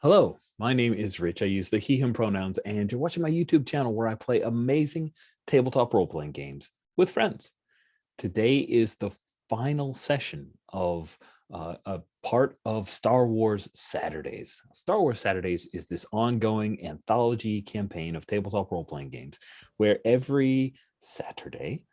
Hello, my name is Rich. I use the he, him pronouns, and you're watching my YouTube channel where I play amazing tabletop role-playing games with friends. Today is the final session of a part of Star Wars Saturdays. Star Wars Saturdays is this ongoing anthology campaign of tabletop role-playing games where every Saturday,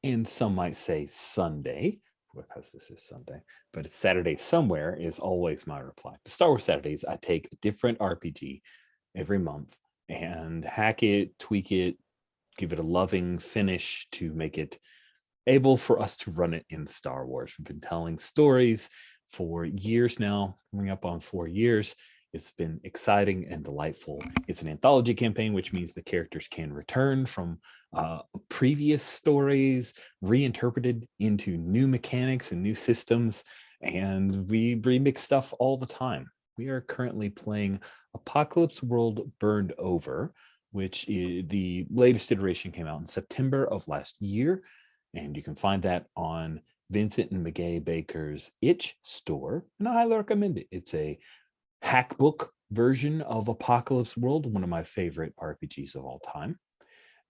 and some might say Sunday, because this is Sunday, but it's Saturday somewhere is always my reply. The Star Wars Saturdays, I take a different RPG every month and hack it, tweak it, give it a loving finish to make it able for us to run it in Star Wars. We've been telling stories for years now, coming up on 4 years. It's been exciting and delightful. It's an anthology campaign, which means the characters can return from previous stories, reinterpreted into new mechanics and new systems, and we remix stuff all the time. We are currently playing Apocalypse World Burned Over, which is the latest iteration came out in September of last year, and you can find that on Vincent and McGay Baker's Itch store, and I highly recommend it. It's a hackbook version of Apocalypse World, one of my favorite RPGs of all time.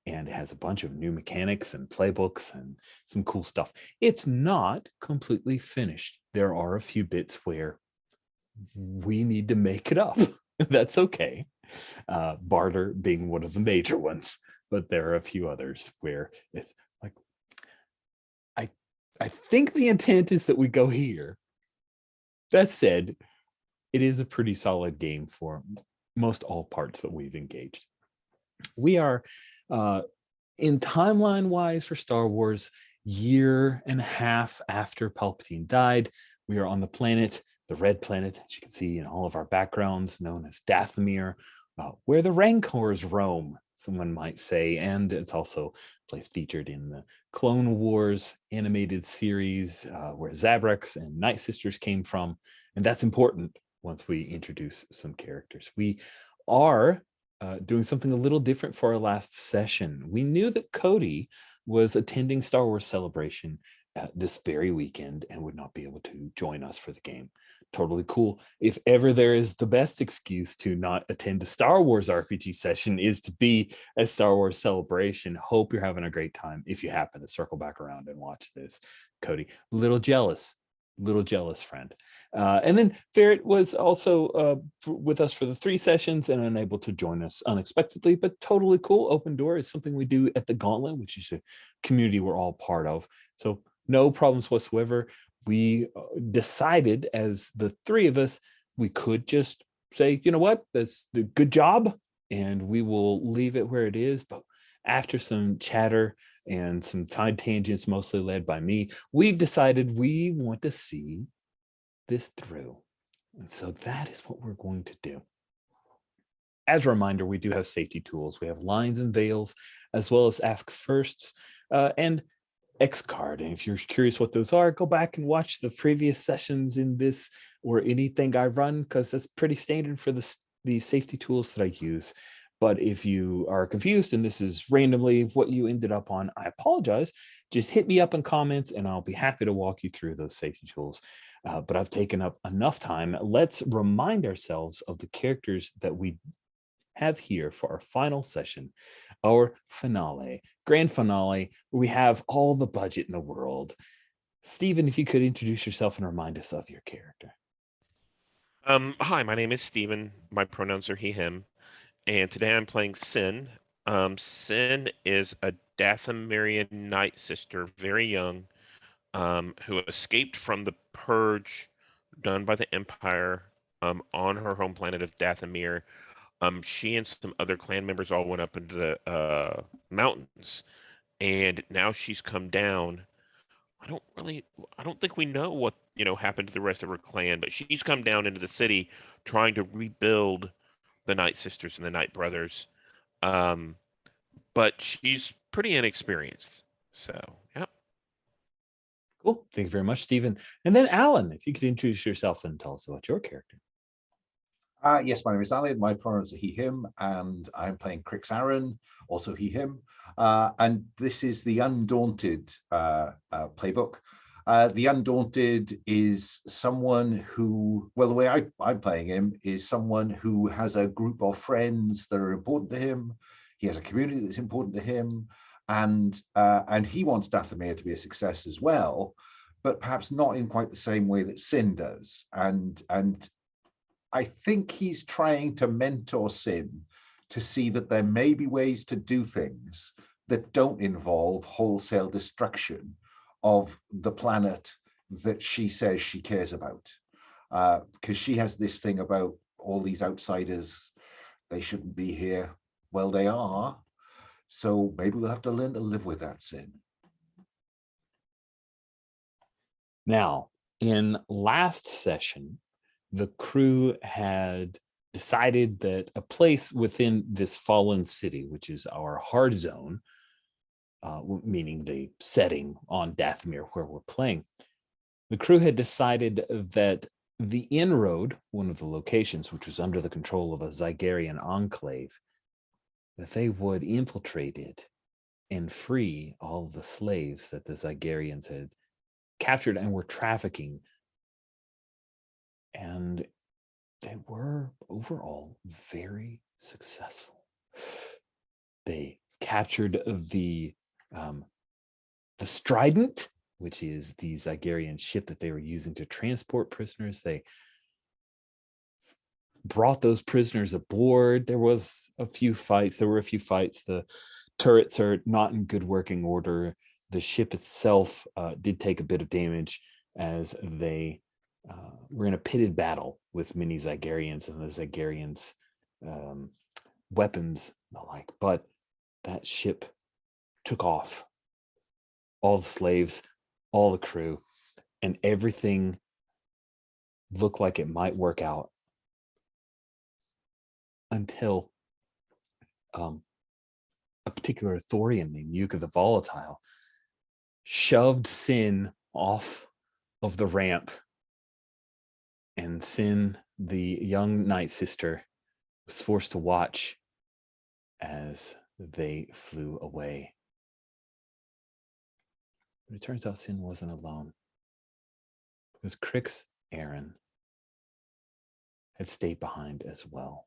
And it has a bunch of new mechanics and playbooks and some cool stuff. It's not completely finished. There are a few bits where we need to make it up. That's okay. Barter being one of the major ones, but there are a few others where it's like, I think the intent is that we go here. That said, it is a pretty solid game for most all parts that we've engaged. We are, in timeline wise for Star Wars, 1.5 years after Palpatine died. We are on the planet, the red planet, as you can see in all of our backgrounds, known as Dathomir, where the Rancors roam, someone might say. And it's also a place featured in the Clone Wars animated series, where Zabreks and Night Sisters came from. And that's important once we introduce some characters. We are doing something a little different for our last session. We knew that Cody was attending Star Wars Celebration this very weekend and would not be able to join us for the game. Totally cool. If ever there is the best excuse to not attend a Star Wars RPG session is to be at Star Wars Celebration. Hope you're having a great time if you happen to circle back around and watch this. Cody, little jealous friend. And then Ferret was also with us for the 3 sessions and unable to join us unexpectedly, but totally cool. Open Door is something we do at the Gauntlet, which is a community we're all part of. So no problems whatsoever. We decided as the 3 of us, we could just say, you know what, that's the good job, and we will leave it where it is. But after some chatter and some side tangents, mostly led by me, we've decided we want to see this through. And so that is what we're going to do. As a reminder, we do have safety tools. We have lines and veils, as well as ask firsts and X card. And if you're curious what those are, go back and watch the previous sessions in this or anything I run, because that's pretty standard for the safety tools that I use. But if you are confused and this is randomly what you ended up on, I apologize. Just hit me up in comments and I'll be happy to walk you through those safety tools. But I've taken up enough time. Let's remind ourselves of the characters that we have here for our final session, our finale, grand finale, where we have all the budget in the world. Stephen, if you could introduce yourself and remind us of your character. Hi, my name is Steven. My pronouns are he, him. And today I'm playing Sin. Sin is a Dathomirian Night Sister, very young, who escaped from the purge done by the Empire on her home planet of Dathomir. She and some other clan members all went up into the mountains, and now she's come down. I don't think we know what, happened to the rest of her clan, but she's come down into the city trying to rebuild the Night Sisters and the Night Brothers. Um, but she's pretty inexperienced. So, yeah. Cool. Thank you very much, Stephen. And then Alan, if you could introduce yourself and tell us about your character. Yes, my name is Alan. My pronouns are he, him, and I'm playing Crix Aaron, also he, him. And this is the Undaunted playbook. The Undaunted is someone who, well, the way I'm playing him is someone who has a group of friends that are important to him. He has a community that's important to him, and he wants Dathomir to be a success as well, but perhaps not in quite the same way that Sin does. And I think he's trying to mentor Sin to see that there may be ways to do things that don't involve wholesale destruction of the planet that she says she cares about. Because she has this thing about all these outsiders, they shouldn't be here. Well, they are. So maybe we'll have to learn to live with that, Sin. Now, in last session, the crew had decided that a place within this fallen city, which is our hard zone, meaning the setting on Dathomir where we're playing, the crew had decided that the inroad, one of the locations, which was under the control of a Zygarian enclave, that they would infiltrate it and free all the slaves that the Zygarians had captured and were trafficking. And they were overall very successful. They captured the Strident, which is the Zygarian ship that they were using to transport prisoners. They brought those prisoners aboard. There were a few fights. The turrets are not in good working order. The ship itself did take a bit of damage as they were in a pitted battle with many Zygarians and the Zygarians' weapons and the like. But that ship took off. All the slaves, all the crew, and everything looked like it might work out until a particular Thorian named Yuka the Volatile shoved Sin off of the ramp, and Sin, the young night sister, was forced to watch as they flew away. But it turns out Sin wasn't alone, because Crix Aaron had stayed behind as well.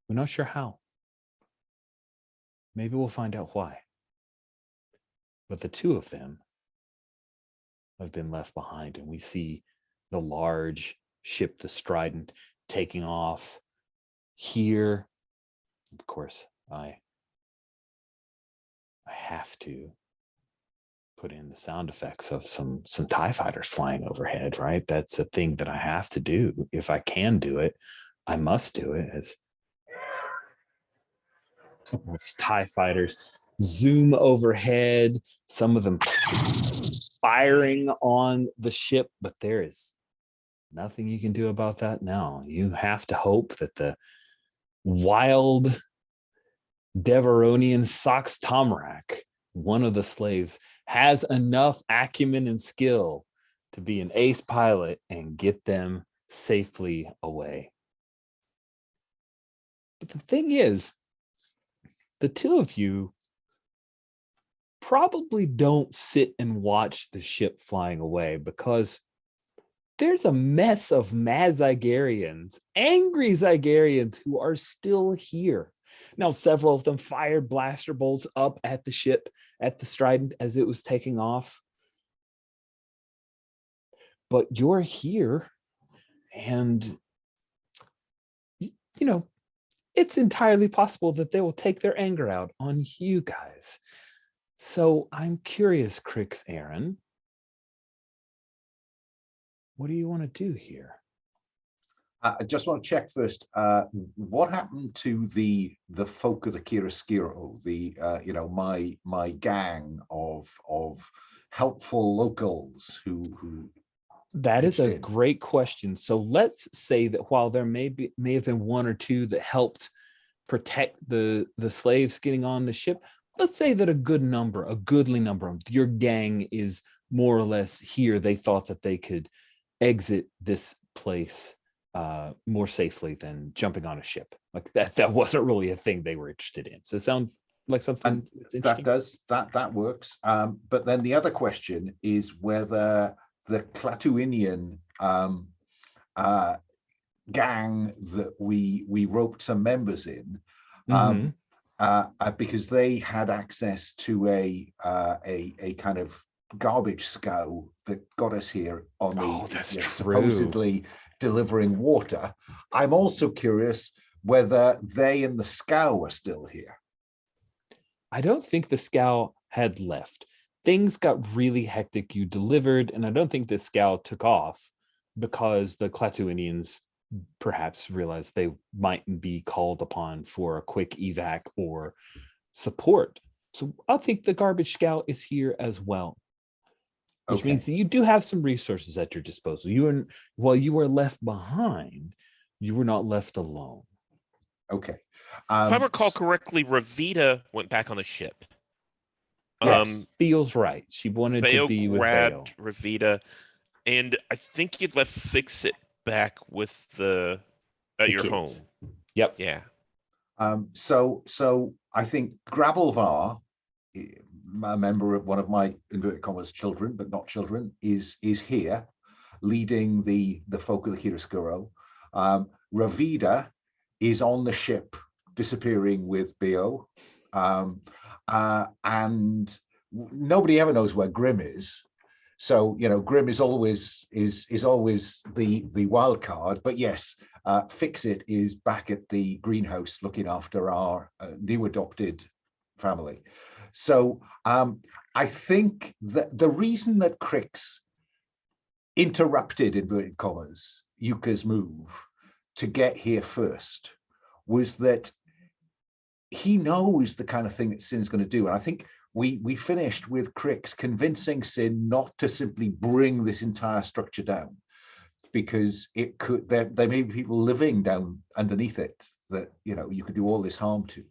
We're not sure how. Maybe we'll find out why. But the two of them have been left behind, and we see the large ship, the Strident, taking off here. Of course, I have to put in the sound effects of some TIE fighters flying overhead, right? That's a thing that I have to do. If I can do it, I must do it. As TIE fighters zoom overhead, some of them firing on the ship, but there is nothing you can do about that now. You have to hope that the wild Deveronian Sox Tomrak, one of the slaves, has enough acumen and skill to be an ace pilot and get them safely away. But the thing is, the two of you probably don't sit and watch the ship flying away, because there's a mess of mad Zygarians, angry Zygarians, who are still here. Now, several of them fired blaster bolts up at the ship, at the Strident, as it was taking off. But you're here, and, you know, it's entirely possible that they will take their anger out on you guys. So I'm curious, Crix Aaron, what do you want to do here? I just want to check first. What happened to the folk of the Chiaroscuro? The my gang of helpful locals who. That is a great question. So let's say that while there may have been one or two that helped protect the slaves getting on the ship, let's say that a goodly number of your gang is more or less here. They thought that they could exit this place more safely than jumping on a ship. Like that wasn't really a thing they were interested in. So sound like something And that's interesting? that works. But then the other question is whether the Clatuinian gang that we roped some members in, Mhm. because they had access to a kind of garbage scow that got us here on the Oh, that's true. supposedly delivering water. I'm also curious whether they and the scow are still here. I don't think the scow had left. Things got really hectic. You delivered, and I don't think the scow took off because the Clatuinians perhaps realized they mightn't be called upon for a quick evac or support. So I think the garbage scow is here as well, which means that you do have some resources at your disposal. While you were left behind, you were not left alone. Okay. If I recall correctly, Ravita went back on the ship. Yes. Feels right. She wanted to Bayo be with Bayo. grabbed Ravita, and I think you'd left Fix-It back with the at your kids. home. Yep. Yeah. So I think Gravelvar, a member of one of my inverted commas children, but not children, is here, leading the folk of the Chiaroscuro. Ravida is on the ship, disappearing with Bo, and nobody ever knows where Grim is. So Grim is always the wild card. But yes, Fix-It is back at the greenhouse looking after our new adopted family. So I think that the reason that Crix interrupted, inverted commas, Yuka's move to get here first was that he knows the kind of thing that Sin's going to do. And I think we finished with Crix convincing Sin not to simply bring this entire structure down, because it could there may be people living down underneath it that you could do all this harm to.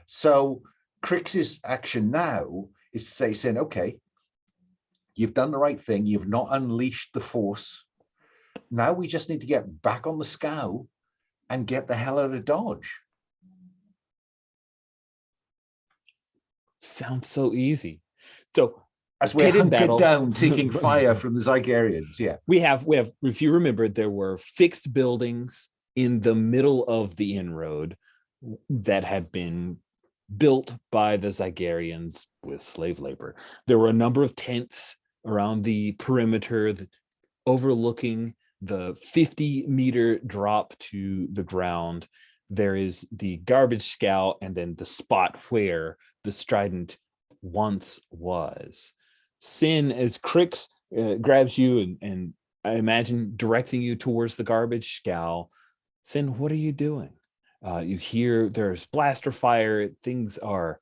So Crix's action now is to say, Sin, okay, you've done the right thing, you've not unleashed the force. Now we just need to get back on the scow and get the hell out of Dodge. Sounds so easy. So as we're head in hunkered battle down, taking fire from the Zygarians. Yeah, we have. If you remember, there were fixed buildings in the middle of the inroad that had been built by the Zygarians with slave labor. There were a number of tents around the perimeter overlooking the 50-meter drop to the ground. There is the garbage scow, and then the spot where the Strident once was. Sin, as Crix grabs you and I imagine directing you towards the garbage scow. Sin, what are you doing? You hear there's blaster fire. Things are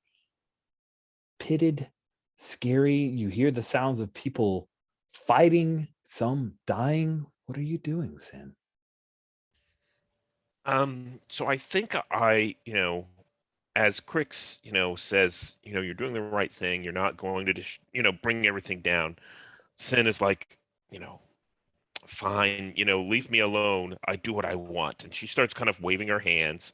pitted, scary. You hear the sounds of people fighting, some dying. What are you doing, Sin? So I think as Crix, says, you're doing the right thing. You're not going to, bring everything down. Sin is like, fine, leave me alone. I do what I want. And she starts kind of waving her hands,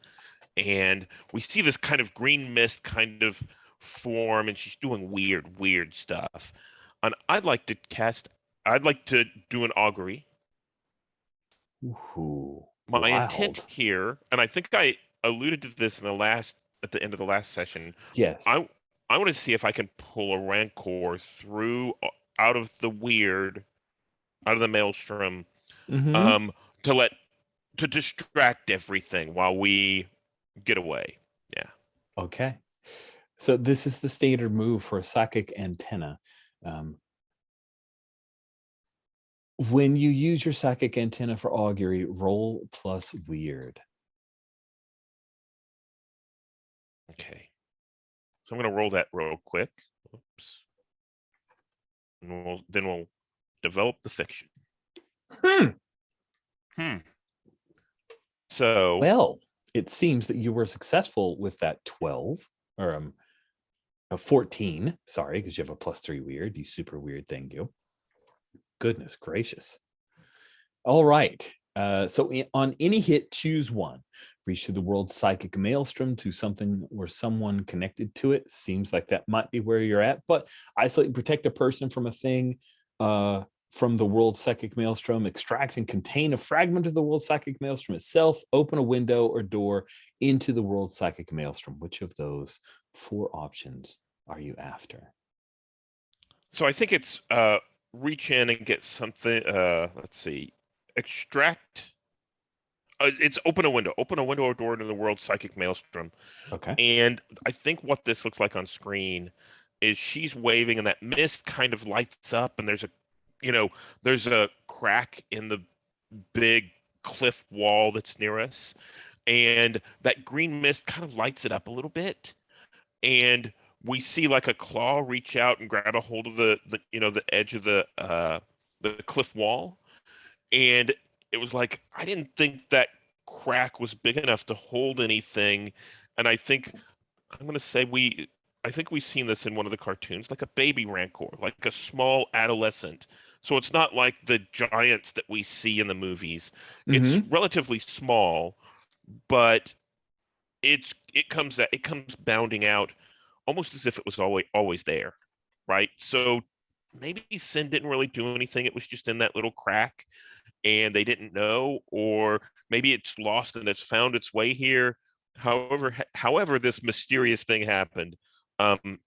and we see this kind of green mist kind of form, and she's doing weird stuff. And I'd like to do an augury. Ooh, My wild. intent here, and I think I alluded to this at the end of the last session. Yes. I want to see if I can pull a rancor through out of the maelstrom, Mm-hmm. to distract everything while we get away. Yeah. Okay. So this is the standard move for a psychic antenna. When you use your psychic antenna for augury, roll plus weird. Okay. So I'm going to roll that real quick. Oops. And we'll develop the fiction. So, well, it seems that you were successful with that 12 or 14. Sorry, because you have a +3 weird. You super weird thing, you. Goodness gracious. All right. On any hit, choose one. Reach through the world's psychic maelstrom to something or someone connected to it. Seems like that might be where you're at, but isolate and protect a person from a thing from the world's psychic maelstrom. Extract and contain a fragment of the world's psychic maelstrom itself. Open a window or door into the world's psychic maelstrom. Which of those 4 options are you after? So I think it's reach in and get something. Let's see, extract. It's open a window or door into the world's psychic maelstrom. Okay. And I think what this looks like on screen is she's waving, and that mist kind of lights up, and there's a crack in the big cliff wall that's near us, and that green mist kind of lights it up a little bit, and we see like a claw reach out and grab a hold of the edge of the cliff wall, and it was like I didn't think that crack was big enough to hold anything, and I think I'm gonna say I think we've seen this in one of the cartoons, like a baby rancor, like a small adolescent. So it's not like the giants that we see in the movies. It's relatively small, but it comes bounding out almost as if it was always there, right? So maybe Sin didn't really do anything. It was just in that little crack, and they didn't know, or maybe it's lost and it's found its way here. However, this mysterious thing happened.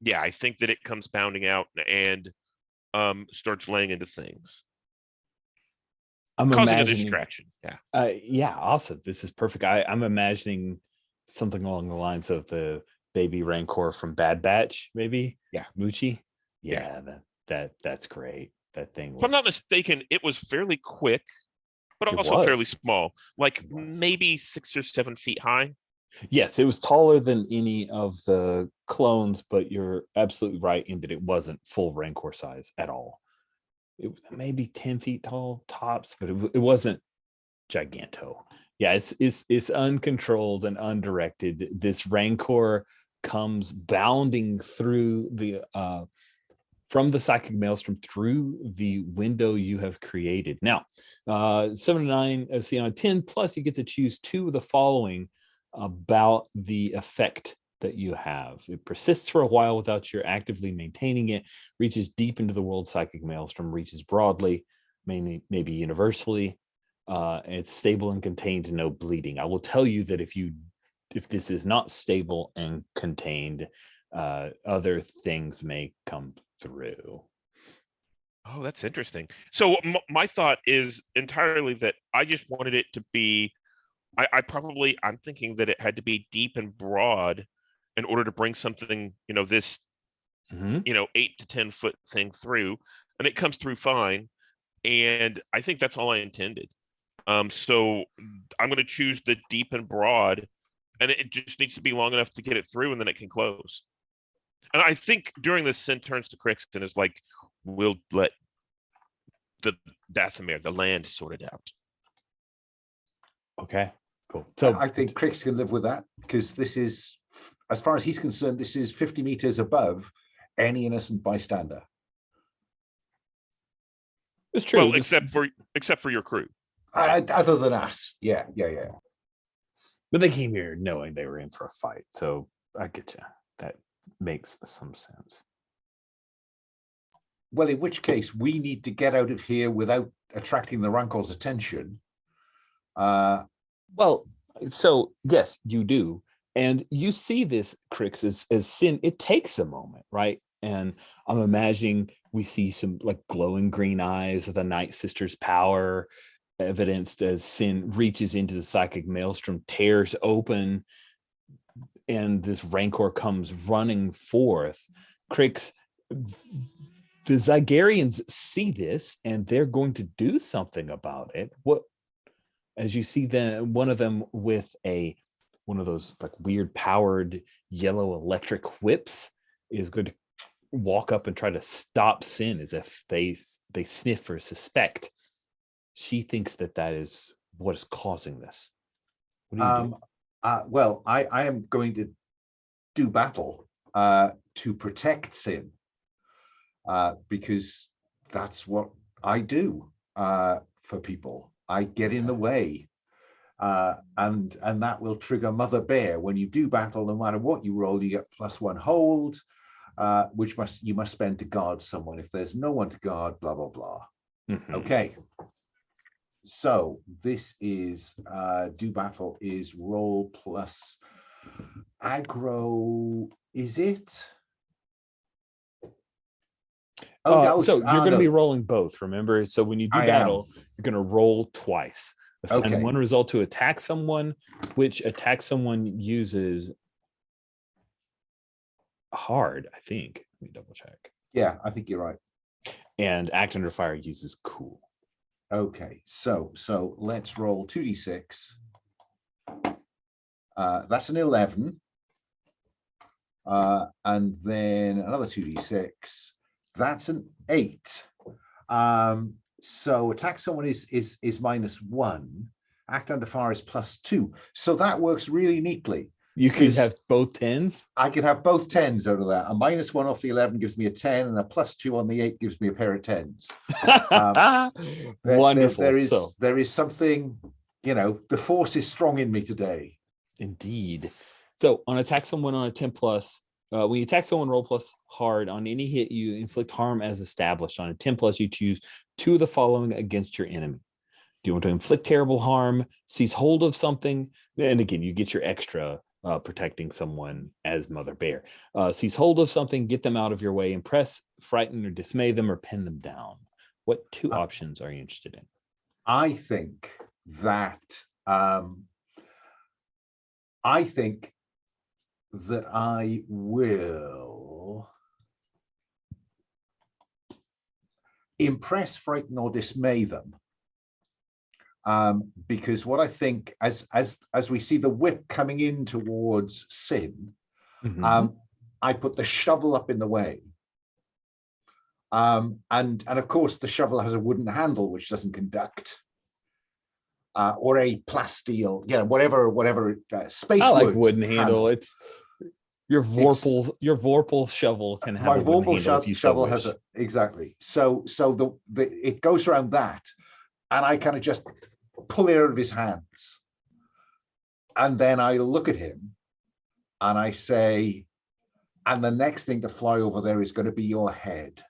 Yeah, I think that it comes bounding out and starts laying into things, I'm causing a imagining distraction. yeah, awesome. This is perfect. I'm imagining something along the lines of the baby rancor from Bad Batch, maybe. Yeah. Moochie. Yeah, that's great. That thing was, If I'm not mistaken, it was fairly quick, but It also was. fairly small, like It was. maybe 6 or 7 feet high. Yes, it was taller than any of the clones, but you're absolutely right in that it wasn't full rancor size at all. It was maybe 10 feet tall tops, but it wasn't giganto. Yeah, it's uncontrolled and undirected. This rancor comes bounding through the from the psychic maelstrom through the window you have created. Now, 7 to 9, see on 10 plus, you get to choose 2 of the following about the effect that you have. It persists for a while without your actively maintaining it, reaches deep into the world psychic maelstrom, reaches broadly, maybe universally. It's stable and contained, no bleeding. I will tell you that if this is not stable and contained, other things may come through. Oh, that's interesting. So my thought is entirely that I just wanted it to be, I'm thinking that it had to be deep and broad in order to bring something, this, 8 to 10 foot thing through, and it comes through fine. And I think that's all I intended. So I'm going to choose the deep and broad, and it just needs to be long enough to get it through, and then it can close. And I think during this, Sin turns to Crixton is like, we'll let the Dathomir, the land, sort it out. Okay, cool. So I think Crix can live with that, because this is, as far as he's concerned, this is 50 meters above any innocent bystander. it's true. Well, except for your crew. Other than us, yeah. But they came here knowing they were in for a fight, so I get you. That makes some sense. Well, in which case we need to get out of here without attracting the Rancor's attention. Well, so yes, you do. And you see this, Crix, as Sin. It takes a moment, right? And I'm imagining we see some like glowing green eyes of the Night Sister's power evidenced as Sin reaches into the psychic maelstrom, tears open, and this rancor comes running forth. Crix, the Zygarians see this and they're going to do something about it. What, as you see one of them with one of those like weird powered yellow electric whips is going to walk up and try to stop Sin, as if they sniff or suspect. She thinks that is what is causing this. What do you do? Well, I am going to do battle to protect Sin, because that's what I do for people. I get in the way. And that will trigger Mother Bear. When you do battle, no matter what you roll, you get +1 hold, which you must spend to guard someone. If there's no one to guard, blah, blah, blah. Okay. So this is do battle is roll plus aggro, is it? No, so you're going to be rolling both, remember? So when you do battle, you're going to roll twice. Assign one result to attack someone, which attack someone uses hard, I think. Let me double check. Yeah, I think you're right. And act under fire uses cool. Okay, so let's roll 2d6. That's an 11. And then another 2d6. That's an 8. So attack someone is -1. Act under fire is +2. So that works really neatly. You could have both 10s? I could have both 10s out of that. A -1 off the 11 gives me a 10, and a +2 on the 8 gives me a pair of 10s. Wonderful. There is something, the force is strong in me today. Indeed. So on attack someone on a 10+, when you attack someone, roll plus hard. On any hit, you inflict harm as established. On a 10+, you choose 2 of the following against your enemy. Do you want to inflict terrible harm, seize hold of something? And again, you get your extra protecting someone as Mother Bear. Seize hold of something, get them out of your way, impress, frighten, or dismay them, or pin them down. What 2 options are you interested in? I think that I will impress, frighten, or dismay them. Because what I think, as we see the whip coming in towards Sin, I put the shovel up in the way. And of course, the shovel has a wooden handle which doesn't conduct. Or a plasteel, whatever space. I like wooden handle. It's your Vorpal shovel can have a wooden handle if you shovel so has wish. Exactly. So it goes around that, and I kind of just pull it out of his hands, and then I look at him, and I say, "And the next thing to fly over there is going to be your head.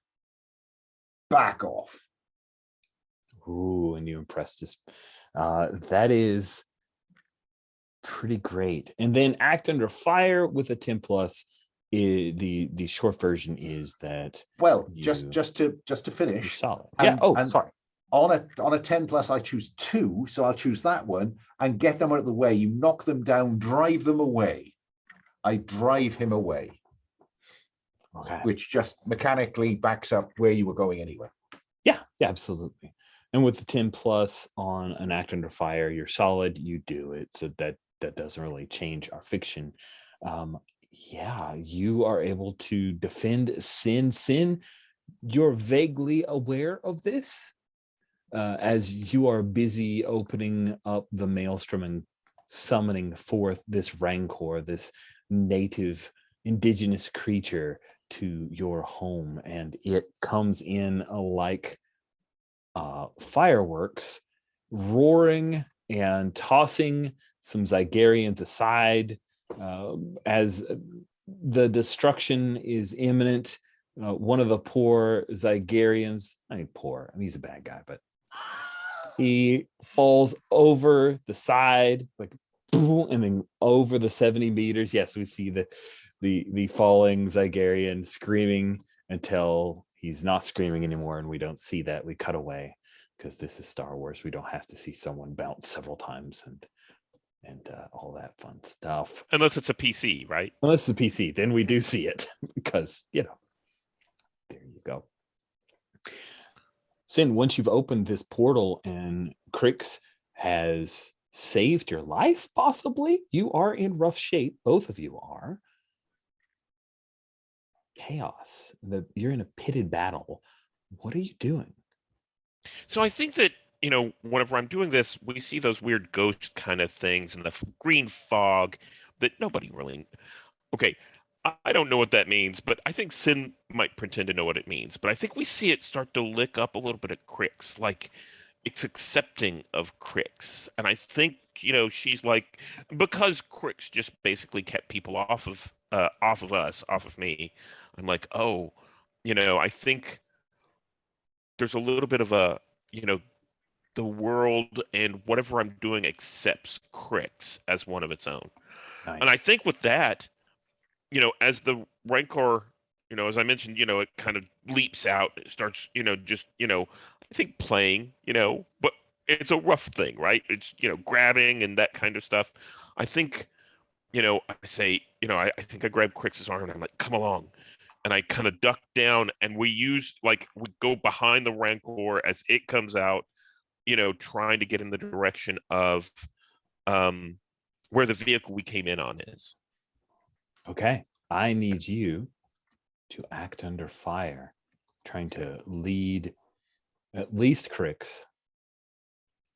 Back off." Ooh, and you impressed us. That is pretty great. And then act under fire with a 10+. The short version is that. Well, just to finish. Solid. Sorry. On a 10+, I choose 2, so I'll choose that one and get them out of the way. You knock them down, drive them away. I drive him away. Okay. Which just mechanically backs up where you were going anyway. Yeah, absolutely. And with the 10+ on an act under fire, you're solid, you do it. So that doesn't really change our fiction. You are able to defend Sin. Sin, you're vaguely aware of this as you are busy opening up the maelstrom and summoning forth this rancor, this native indigenous creature to your home. And it comes in like fireworks, roaring and tossing some Zygarians aside as the destruction is imminent. One of the poor Zygarians, he's a bad guy, but he falls over the side, like boom, and then over the 70 meters. Yes, we see the falling Zygarian screaming until he's not screaming anymore, and we don't see that. We cut away because this is Star Wars. We don't have to see someone bounce several times and all that fun stuff. Unless it's a PC, right? Unless it's a PC, then we do see it because, there you go. Sin, once you've opened this portal and Crix has saved your life, possibly, you are in rough shape. Both of you are. Chaos. You're in a pitted battle. What are you doing? So I think that, whenever I'm doing this, we see those weird ghost kind of things and the green fog that nobody really. Okay, I don't know what that means, but I think Sin might pretend to know what it means. But I think we see it start to lick up a little bit of Crix, like it's accepting of Crix. And I think, she's like, because Crix just basically kept people off of us, off of me. I'm like, oh, I think there's a little bit of a, the world and whatever I'm doing accepts Crix as one of its own. And I Nice. think with that, as the Rancor, as I mentioned, it kind of leaps out, it starts, just, I think playing, but it's a rough thing, right? It's, grabbing and that kind of stuff. I think, I say, I think I grab Crix's arm and I'm like, come along. And I kind of duck down and we go behind the Rancor as it comes out, trying to get in the direction of where the vehicle we came in on is. Okay. I need you to act under fire, trying to lead at least Crix.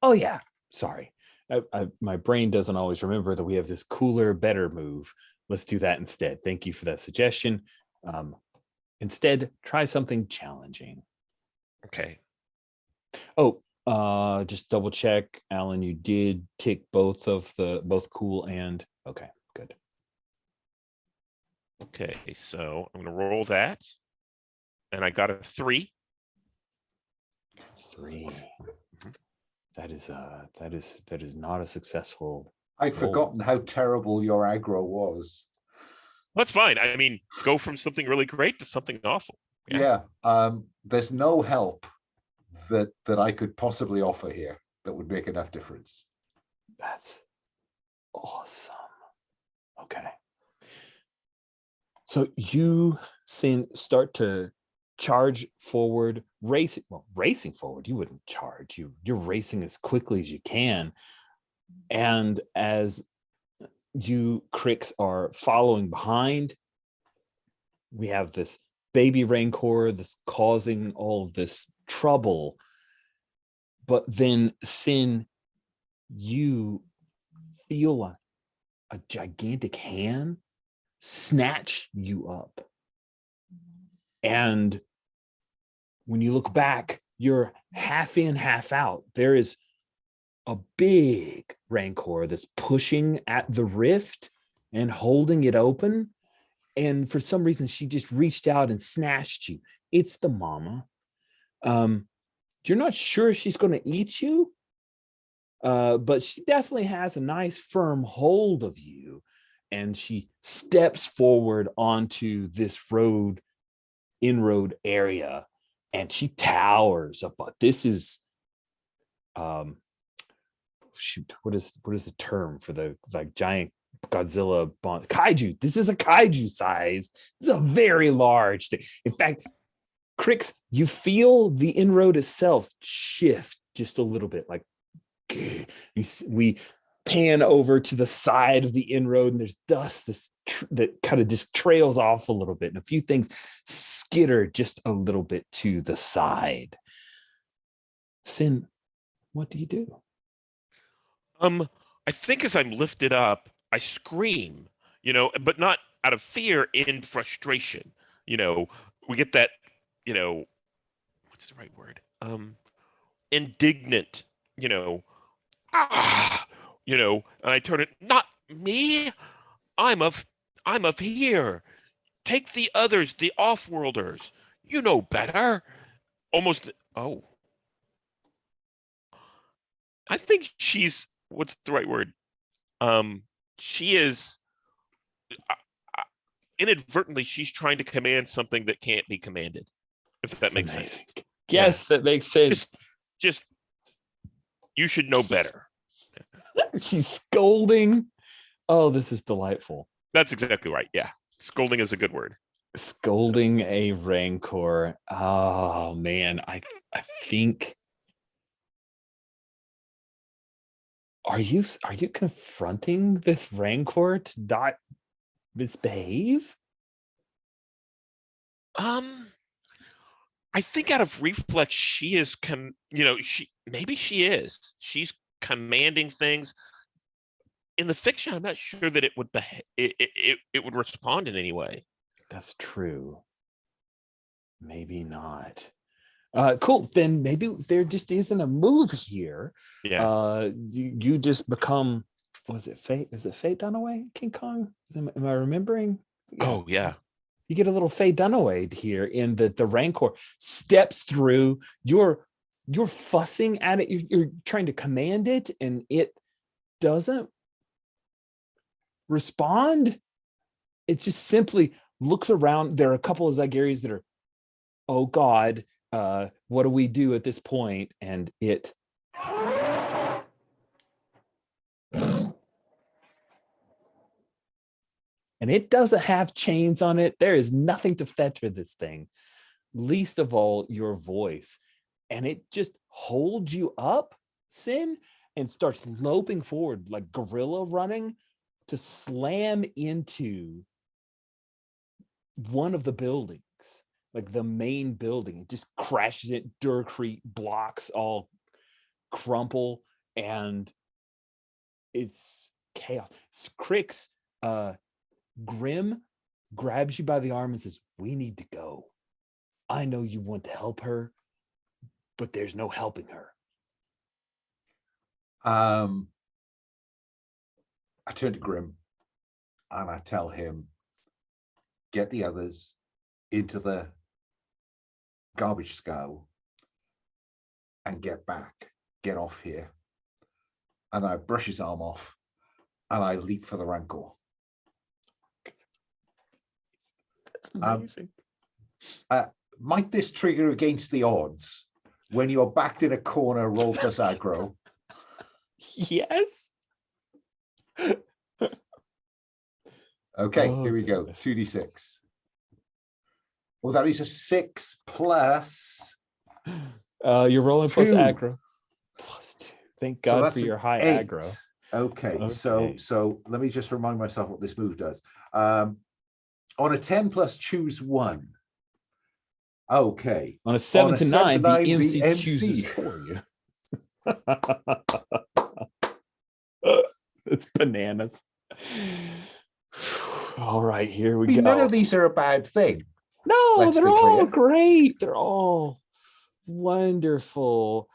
Oh, yeah. Sorry. My brain doesn't always remember that we have this cooler, better move. Let's do that instead. Thank you for that suggestion. Instead, try something challenging. Okay. Oh, just double check, Alan. You did tick both cool and okay, good. Okay, so I'm gonna roll that, and I got a 3. 3. That is not a successful. I'd forgotten how terrible your aggro was. That's fine. I mean, go from something really great to something awful. Yeah. There's no help that I could possibly offer here that would make enough difference. That's awesome. Okay. So you start to charge forward, racing forward. You wouldn't charge. You're racing as quickly as you can. And as you Crix are following behind, we have this baby Rancor that's causing all of this trouble. But then, Sin, you feel a gigantic hand snatch you up. And when you look back, you're half in, half out. There is a big Rancor that's pushing at the rift and holding it open. And for some reason, she just reached out and snatched you. It's the mama. You're not sure she's going to eat you, but she definitely has a nice firm hold of you. And she steps forward onto this inroad area, and she towers up. This is, shoot, what is the term for the giant Godzilla kaiju? This is a kaiju size. This is a very large thing. In fact, Crix, you feel the inroad itself shift just a little bit. Like we pan over to the side of the inroad, and there's dust that kind of just trails off a little bit, and a few things skitter just a little bit to the side. Sin, what do you do? I think as I'm lifted up, I scream, but not out of fear, in frustration. We get that, what's the right word? Indignant, and I turn it, not me. I'm of here. Take the others, the off-worlders. You know better. Almost, oh. I think she's, what's the right word? She is, inadvertently, she's trying to command something that can't be commanded, if that makes sense. Yes, that makes sense. Just, you should know better. She's scolding. Oh, this is delightful. That's exactly right. Yeah. Scolding is a good word. Scolding a Rancor. Oh, man. I think... Are you confronting this Rancor to not misbehave? I think out of reflex, she is she is. She's commanding things. In the fiction, I'm not sure that it would it would respond in any way. That's true. Maybe not. Cool. Then maybe there just isn't a move here. Yeah. You just become. Was it Fate? Is it Fate Dunaway, King Kong? Am I remembering? Yeah. Oh, yeah. You get a little Fate Dunaway here in the Rancor steps through. You're fussing at it. You're trying to command it, and it doesn't respond. It just simply looks around. There are a couple of Zygaries that are, oh God, what do we do at this point? And it doesn't have chains on it. There is nothing to fetter this thing, least of all your voice. And it just holds you up, Sin, and starts loping forward like gorilla running to slam into one of the buildings, like the main building. It just crashes it. Durcrete blocks all crumple, and it's chaos. Crix, Grim grabs you by the arm and says, "We need to go. I know you want to help her, but there's no helping her." I turn to Grim and I tell him, get the others into the garbage scow and get back, get off here. And I brush his arm off and I leap for the Rancor. That's amazing. Might this trigger against the odds when you're backed in a corner, roll plus aggro? Yes. Okay, Oh, here we go. goodness. 2d6. Well, that is a 6 plus. You're rolling plus 2. aggro. Plus 2. Thank So God that's for an your high 8. aggro. Okay, so let me just remind myself what this move does. On a 10 plus, choose 1. Okay. On a 7 to 9, the MC the chooses for you. It's bananas. All right, here we go. None of these are a bad thing. No, Let's they're be all clear. great. They're all wonderful.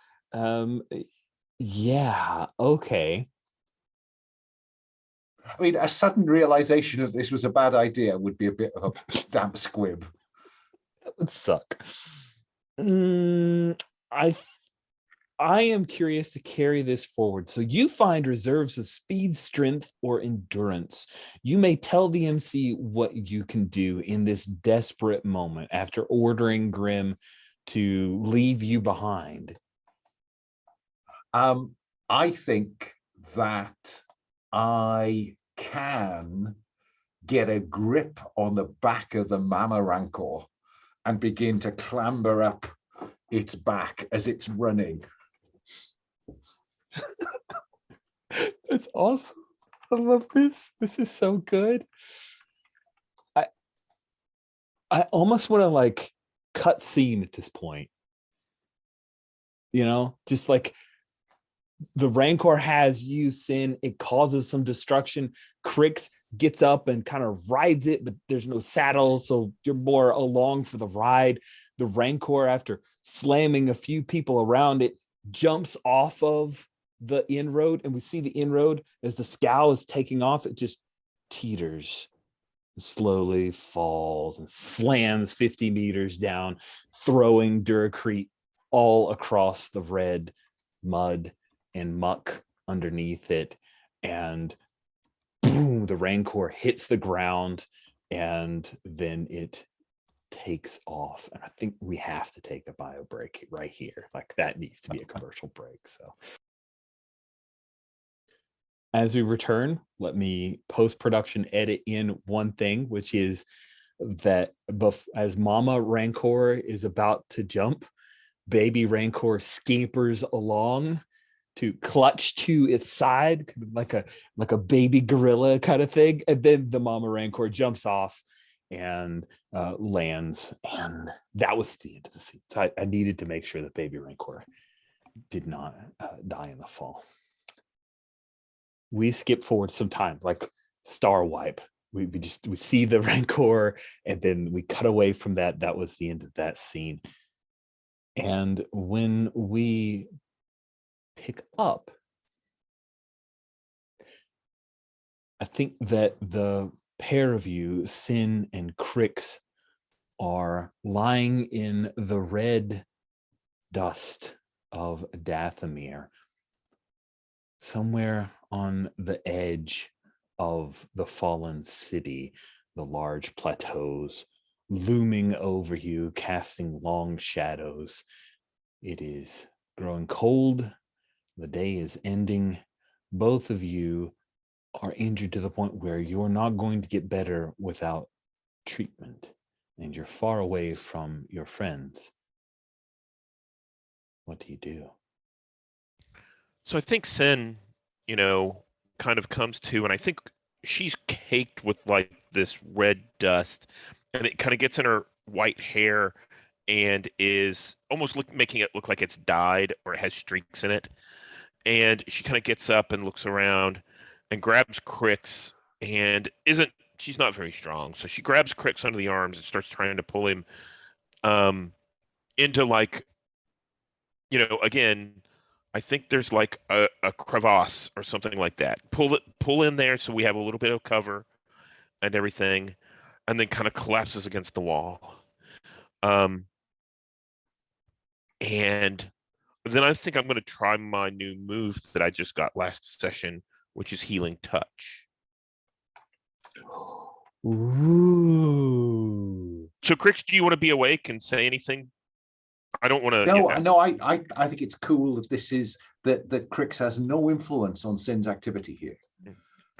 Yeah, okay. I mean, a sudden realization that this was a bad idea would be a bit of a damp squib. That would suck. I am curious to carry this forward. So you find reserves of speed, strength, or endurance. You may tell the MC what you can do in this desperate moment after ordering Grim to leave you behind. I think that I can get a grip on the back of the Mama Rancor and begin to clamber up its back as it's running. That's awesome. I love this. This is so good. I almost want to like cut scene at this point. You know, just like the Rancor has you, Sin. It causes some destruction. Crix gets up and kind of rides it, but there's no saddle, so you're more along for the ride. The Rancor, after slamming a few people around it, jumps off of the inroad, and we see the inroad as the scow is taking off. It just teeters, slowly falls, and slams 50 meters down, throwing Duracrete all across the red mud and muck underneath it. And boom, the Rancor hits the ground, and then it takes off. And I think we have to take a bio break right here. Like, that needs to be a commercial break. So as we return, let me post-production edit in one thing, which is that as Mama Rancor is about to jump, baby Rancor scampers along to clutch to its side, like a baby gorilla kind of thing. And then the Mama Rancor jumps off and lands. And that was the end of the scene. So I needed to make sure that baby Rancor did not die in the fall. We skip forward some time, like star wipe. We see the Rancor, and then we cut away from that. That was the end of that scene. And when we pick up, I think that the pair of you, Sin and Crix, are lying in the red dust of Dathomir, somewhere on the edge of the fallen city, the large plateaus looming over you, casting long shadows. It is growing cold. The day is ending. Both of you are injured to the point where you're not going to get better without treatment, and you're far away from your friends. What do you do? So I think Sin, kind of comes to, and I think she's caked with like this red dust, and it kind of gets in her white hair and is almost making it look like it's dyed or it has streaks in it. And she kind of gets up and looks around and grabs Crix, and she's not very strong, so she grabs Crix under the arms and starts trying to pull him into, like, again, I think there's like a crevasse or something like that. Pull in there so we have a little bit of cover and everything, and then kind of collapses against the wall. And then I think I'm going to try my new move that I just got last session, which is Healing Touch. Ooh. So, Crix, do you want to be awake and say anything? I don't want to. No, I think it's cool that this is that Crix has no influence on Sin's activity here.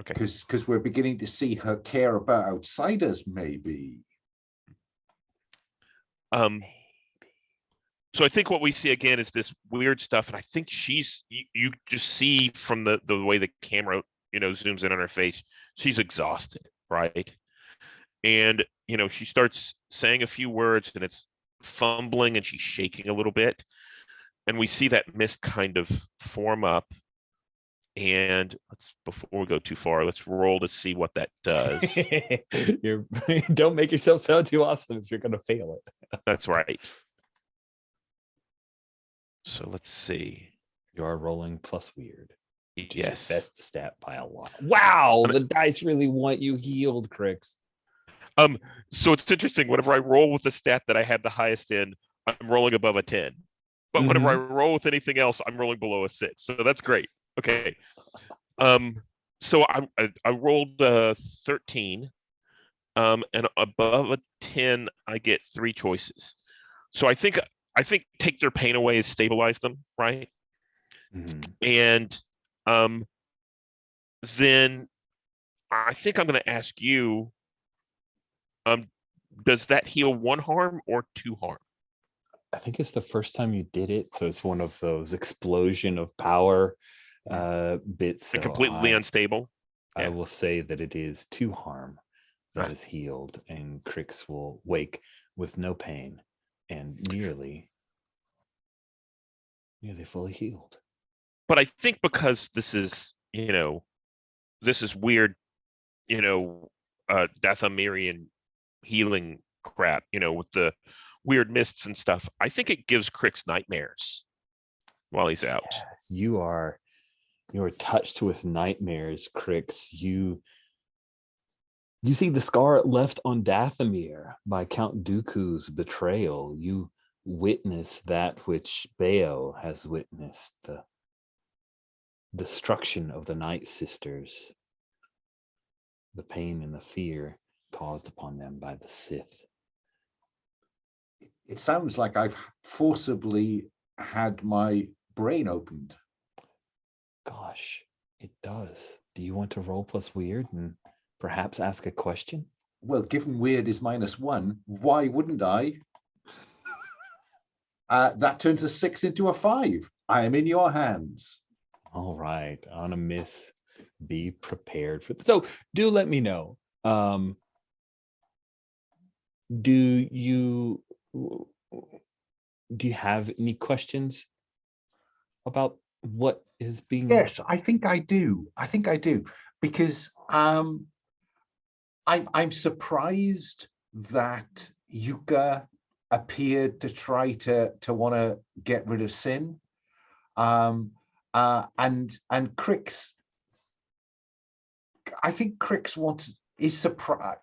Okay. Because we're beginning to see her care about outsiders, maybe. So I think what we see again is this weird stuff, and I think you just see from the way the camera zooms in on her face, she's exhausted, right? And she starts saying a few words, and it's fumbling, and she's shaking a little bit, and we see that mist kind of form up. And before we go too far, let's roll to see what that does. Don't make yourself sound too awesome if you're going to fail it. That's right. So let's see. You are rolling plus weird. Which Yes. is your best stat by a lot. Wow, the dice really want you healed, Crix. So it's interesting. Whenever I roll with the stat that I had the highest in, I'm rolling above a 10. But whenever I roll with anything else, I'm rolling below a 6. So that's great. Okay. So I rolled 13. And above a 10, I get 3 choices. So I think take their pain away is stabilize them, right? And then I think I'm going to ask you, does that heal 1 harm or 2 harm? I think it's the first time you did it, so it's one of those explosion of power bits. So completely unstable. I will say that it is 2 harm that is healed, and Crix will wake with no pain and nearly fully healed. But I think because this is weird, Dathomirian healing crap, with the weird mists and stuff, I think it gives Crix nightmares while he's out. Yes, you are touched with nightmares, Crix. You see the scar left on Dathomir by Count Dooku's betrayal. You witness that which BO has witnessed, the destruction of the Night Sisters, the pain and the fear caused upon them by the Sith. It sounds like I've forcibly had my brain opened. Gosh, it does. Do you want to roll plus weird and perhaps ask a question? Well, given weird is -1, why wouldn't I? That turns a 6 into a 5. I am in your hands. All right, on a miss, be prepared for this. So do let me know. Do you have any questions about what is being? Yes, I think I do. Because I'm surprised that Yuka appeared to try to want to get rid of Sin. And Crix, I think Crix is surprised.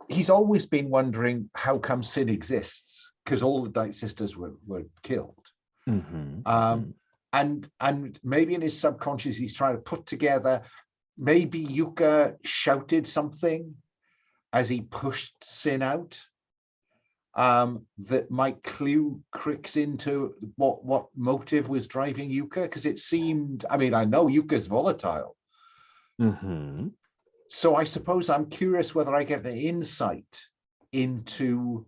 He's always been wondering how come Sin exists, because all the Night Sisters were killed. And maybe in his subconscious he's trying to put together, maybe Yuka shouted something as he pushed Sin out, that might clue Crix into what motive was driving Yuka, because it seemed, I mean, I know Yuka's volatile. So I suppose I'm curious whether I get an insight into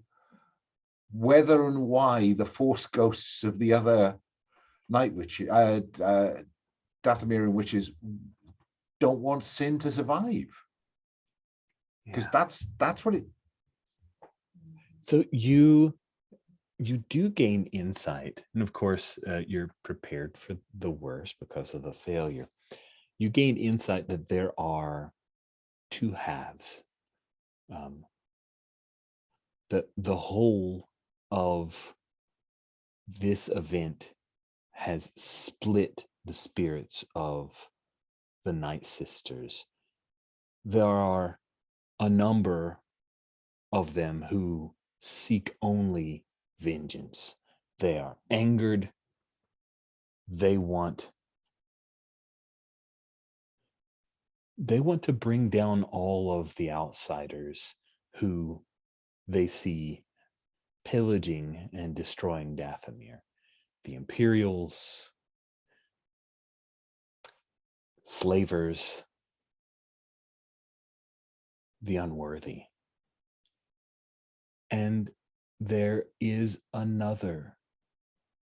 whether and why the Force ghosts of the other Night Witches, Dathomir witches, don't want Sin to survive. Because that's what it. So you do gain insight, and of course you're prepared for the worst because of the failure. You gain insight that there are two halves. The whole of this event has split the spirits of the Night Sisters. There are a number of them who seek only vengeance. They are angered. They want to bring down all of the outsiders who they see pillaging and destroying Dathomir. The Imperials, slavers, the unworthy. And there is another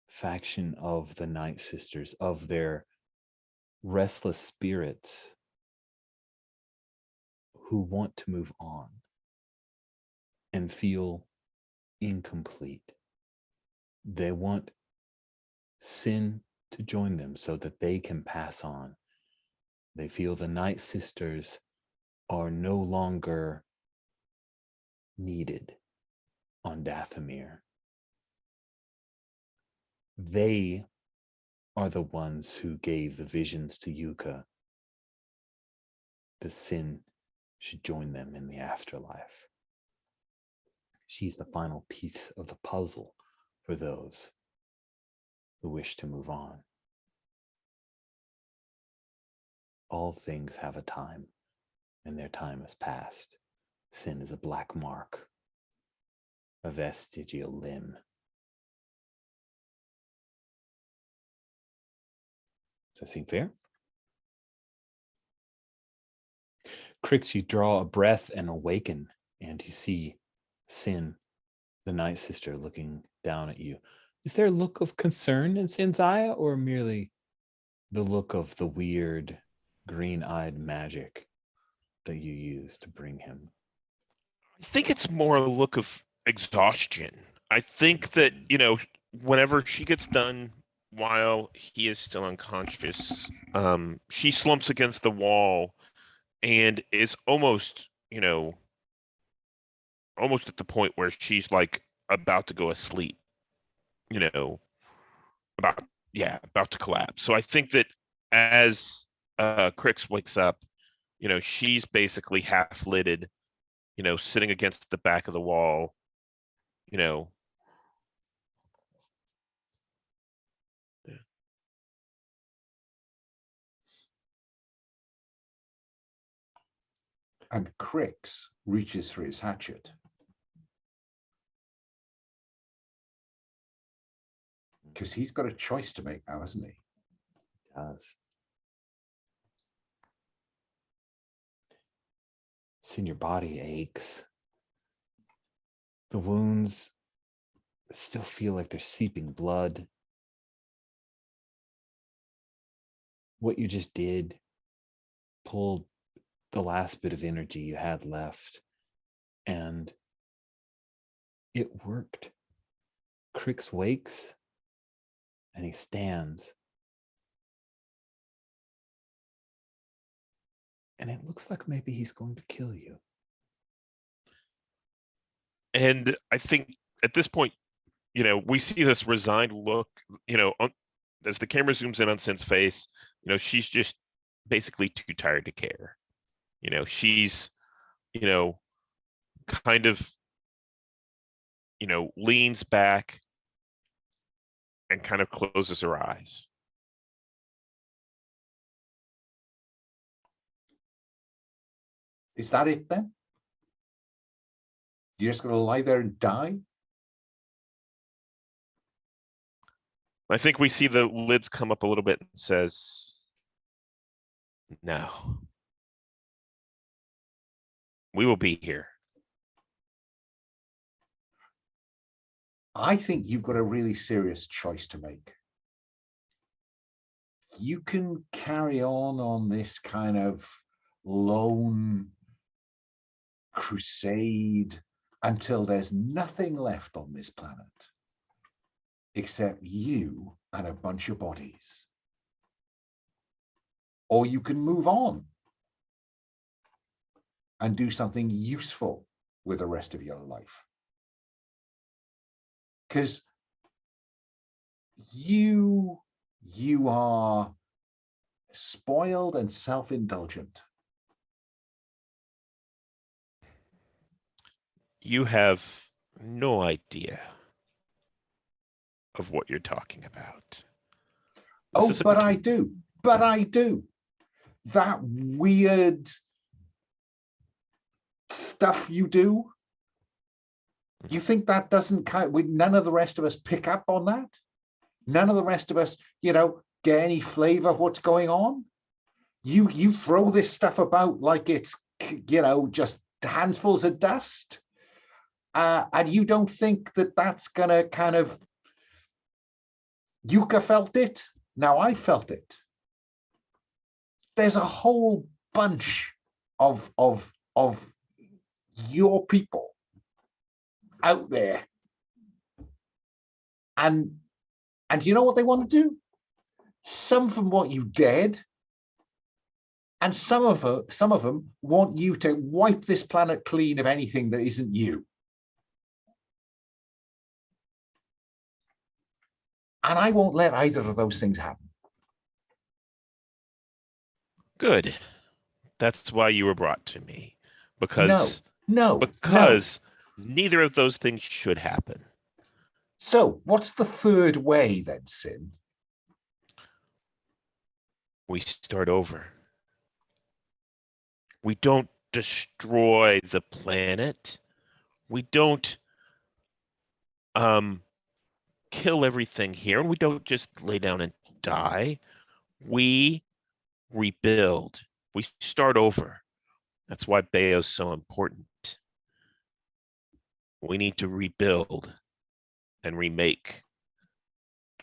faction of the Night Sisters, of their restless spirits, who want to move on and feel incomplete. They want Sin to join them so that they can pass on. They feel the Night Sisters are no longer needed on Dathomir. They are the ones who gave the visions to Yuka. The Sin should join them in the afterlife. She's the final piece of the puzzle for those who wish to move on. All things have a time, and their time has passed. Sin is a black mark, a vestigial limb. Does that seem fair? Crix, you draw a breath and awaken, and you see Sin, the Night Sister, looking down at you. Is there a look of concern in Sin's eye, or merely the look of the weird green-eyed magic that you use to bring him? I think it's more a look of exhaustion. I think that, whenever she gets done while he is still unconscious, she slumps against the wall and is almost at the point where she's like about to go asleep, about to collapse. So I think that as Crix wakes up, she's basically half lidded, sitting against the back of the wall, Yeah. And Crix reaches for his hatchet. Because he's got a choice to make now, hasn't he? He does. Sin, your body aches. The wounds still feel like they're seeping blood. What you just did pulled the last bit of energy you had left, and it worked. Crix wakes, and he stands. And it looks like maybe he's going to kill you. And I think at this point, we see this resigned look, as the camera zooms in on Sin's face, she's just basically too tired to care. She's, kind of, leans back and kind of closes her eyes. Is that it then? You're just going to lie there and die? I think we see the lids come up a little bit and says, no. We will be here. I think you've got a really serious choice to make. You can carry on this kind of lone crusade until there's nothing left on this planet except you and a bunch of bodies. Or you can move on and do something useful with the rest of your life. Because you are spoiled and self-indulgent. You have no idea of what you're talking about. But I do. But I do. That weird stuff you do, you think that doesn't none of the rest of us pick up on that? None of the rest of us, get any flavor of what's going on? You throw this stuff about like it's, just handfuls of dust. And you don't think that that's gonna kind of, Yuka felt it. Now I felt it. There's a whole bunch of your people out there, and you know what they want to do? Some of them want you dead, and some of them want you to wipe this planet clean of anything that isn't you. And I won't let either of those things happen. Good. That's why you were brought to me. Because neither of those things should happen. So what's the third way then, Sin? We start over. We don't destroy the planet. We don't kill everything here. We don't just lay down and die. We rebuild. We start over. That's why BO is so important. We need to rebuild and remake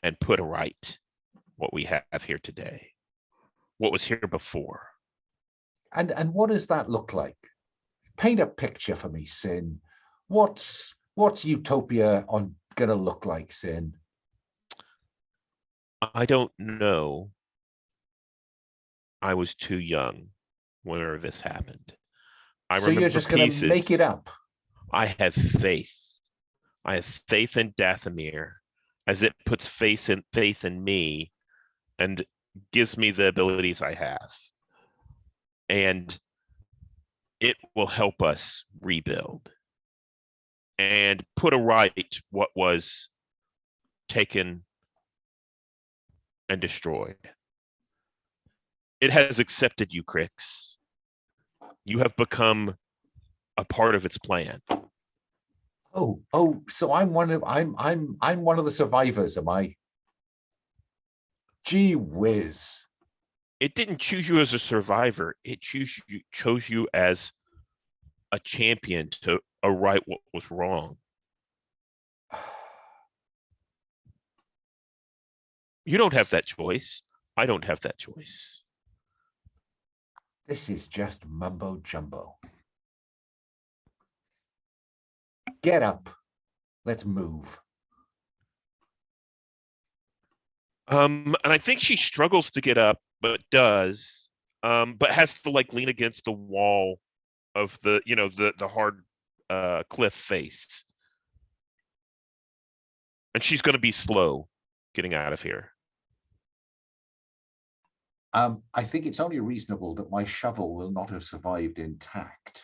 and put right what we have here today, what was here before. And what does that look like? Paint a picture for me, Sin. What's utopia gonna look like, Sin? I don't know. I was too young whenever this happened. So you're just gonna make it up? I have faith. I have faith in Dathomir, as it puts faith in me and gives me the abilities I have. And it will help us rebuild and put right what was taken and destroyed. It has accepted you, Crix. You have become a part of its plan. Oh, so I'm one of the survivors, am I? Gee whiz. It didn't choose you as a survivor. It chose you as a champion to right what was wrong. You don't have that choice. I don't have that choice. This is just mumbo jumbo. Get up. Let's move. And I think she struggles to get up, but does. But has to lean against the wall of the hard cliff face. And she's going to be slow getting out of here. I think it's only reasonable that my shovel will not have survived intact.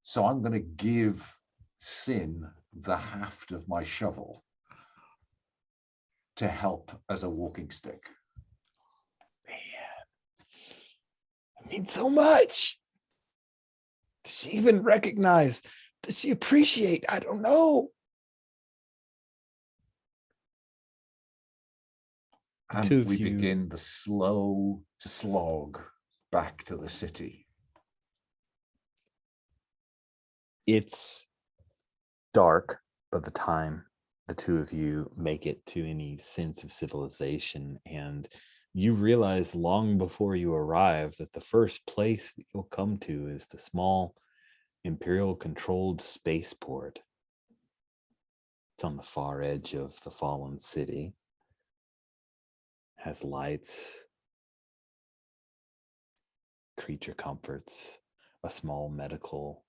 So I'm going to give Sin the haft of my shovel to help as a walking stick. Man, it means so much. Does she even recognize? Does she appreciate? I don't know. And Two of we you- begin the slow slog back to the city. It's dark by the time the two of you make it to any sense of civilization, and you realize long before you arrive that the first place that you'll come to is the small Imperial controlled spaceport. It's on the far edge of the fallen city. Has lights, creature comforts, a small medical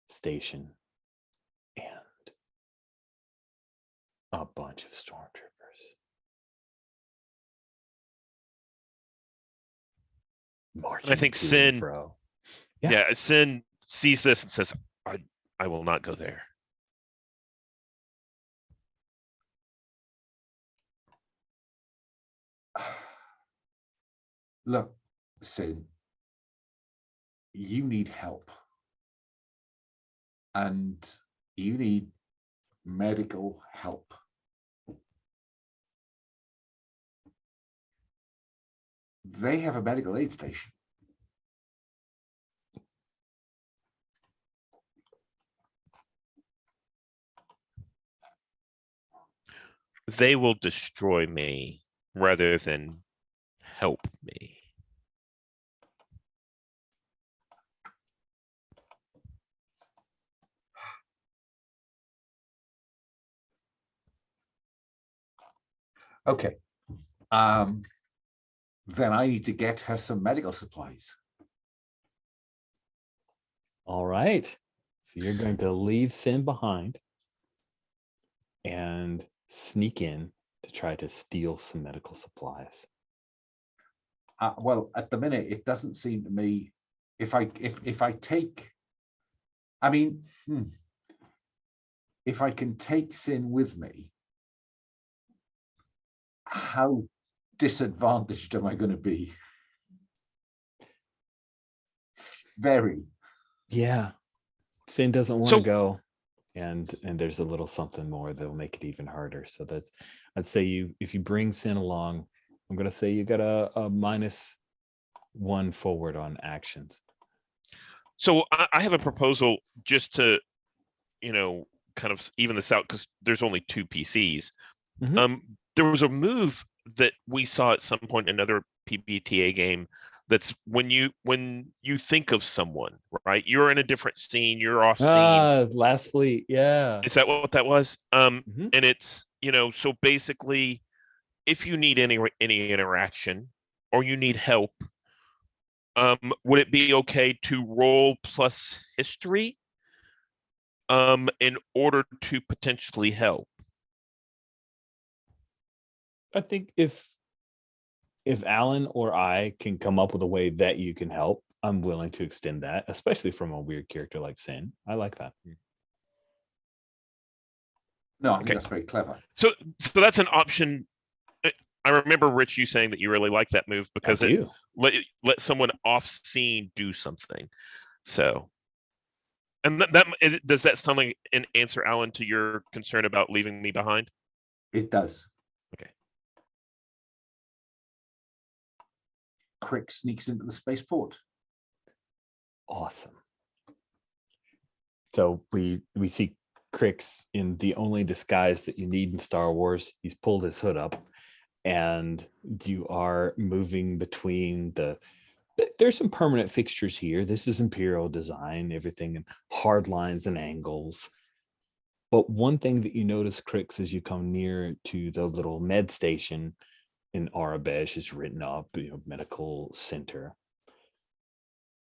station, and a bunch of stormtroopers marching And I think to and Sin, fro. yeah, Sin sees this and says, I will not go there. Look, Sin, you need help. And you need medical help. They have a medical aid station. They will destroy me rather than help me. Okay. Then I need to get her some medical supplies. All right. So you're going to leave Sin behind and sneak in to try to steal some medical supplies. Well, at the minute, it doesn't seem to me if I take, I mean, if I can take Sin with me, how disadvantaged am I going to be? Very. Yeah. Sin doesn't want to So- go. And there's a little something more that'll make it even harder. So that's, I'd say if you bring Sin along, I'm gonna say you got a -1 forward on actions. So I have a proposal just to, kind of even this out because there's only 2 PCs. Mhm. There was a move that we saw at some point in another PBTA game. That's when you think of someone, right? You're in a different scene. You're off scene. Last fleet, yeah. Is that what that was? Mhm. And it's so basically, if you need any interaction or you need help, would it be okay to roll plus history, in order to potentially help? I think if Alan or I can come up with a way that you can help, I'm willing to extend that, especially from a weird character like Sin. I like that. No, I think Okay. that's very clever. So that's an option. I remember, Rich, you saying that you really like that move because I it do. let someone off scene do something. So, and does that sound like an answer, Alan, to your concern about leaving me behind? It does. Okay. Crick sneaks into the spaceport. Awesome. So we see Crix in the only disguise that you need in Star Wars. He's pulled his hood up, and you are moving between there's some permanent fixtures here. This is Imperial design, everything in hard lines and angles. But one thing that you notice, Crix, as you come near to the little med station in Arabesh is written up, medical center.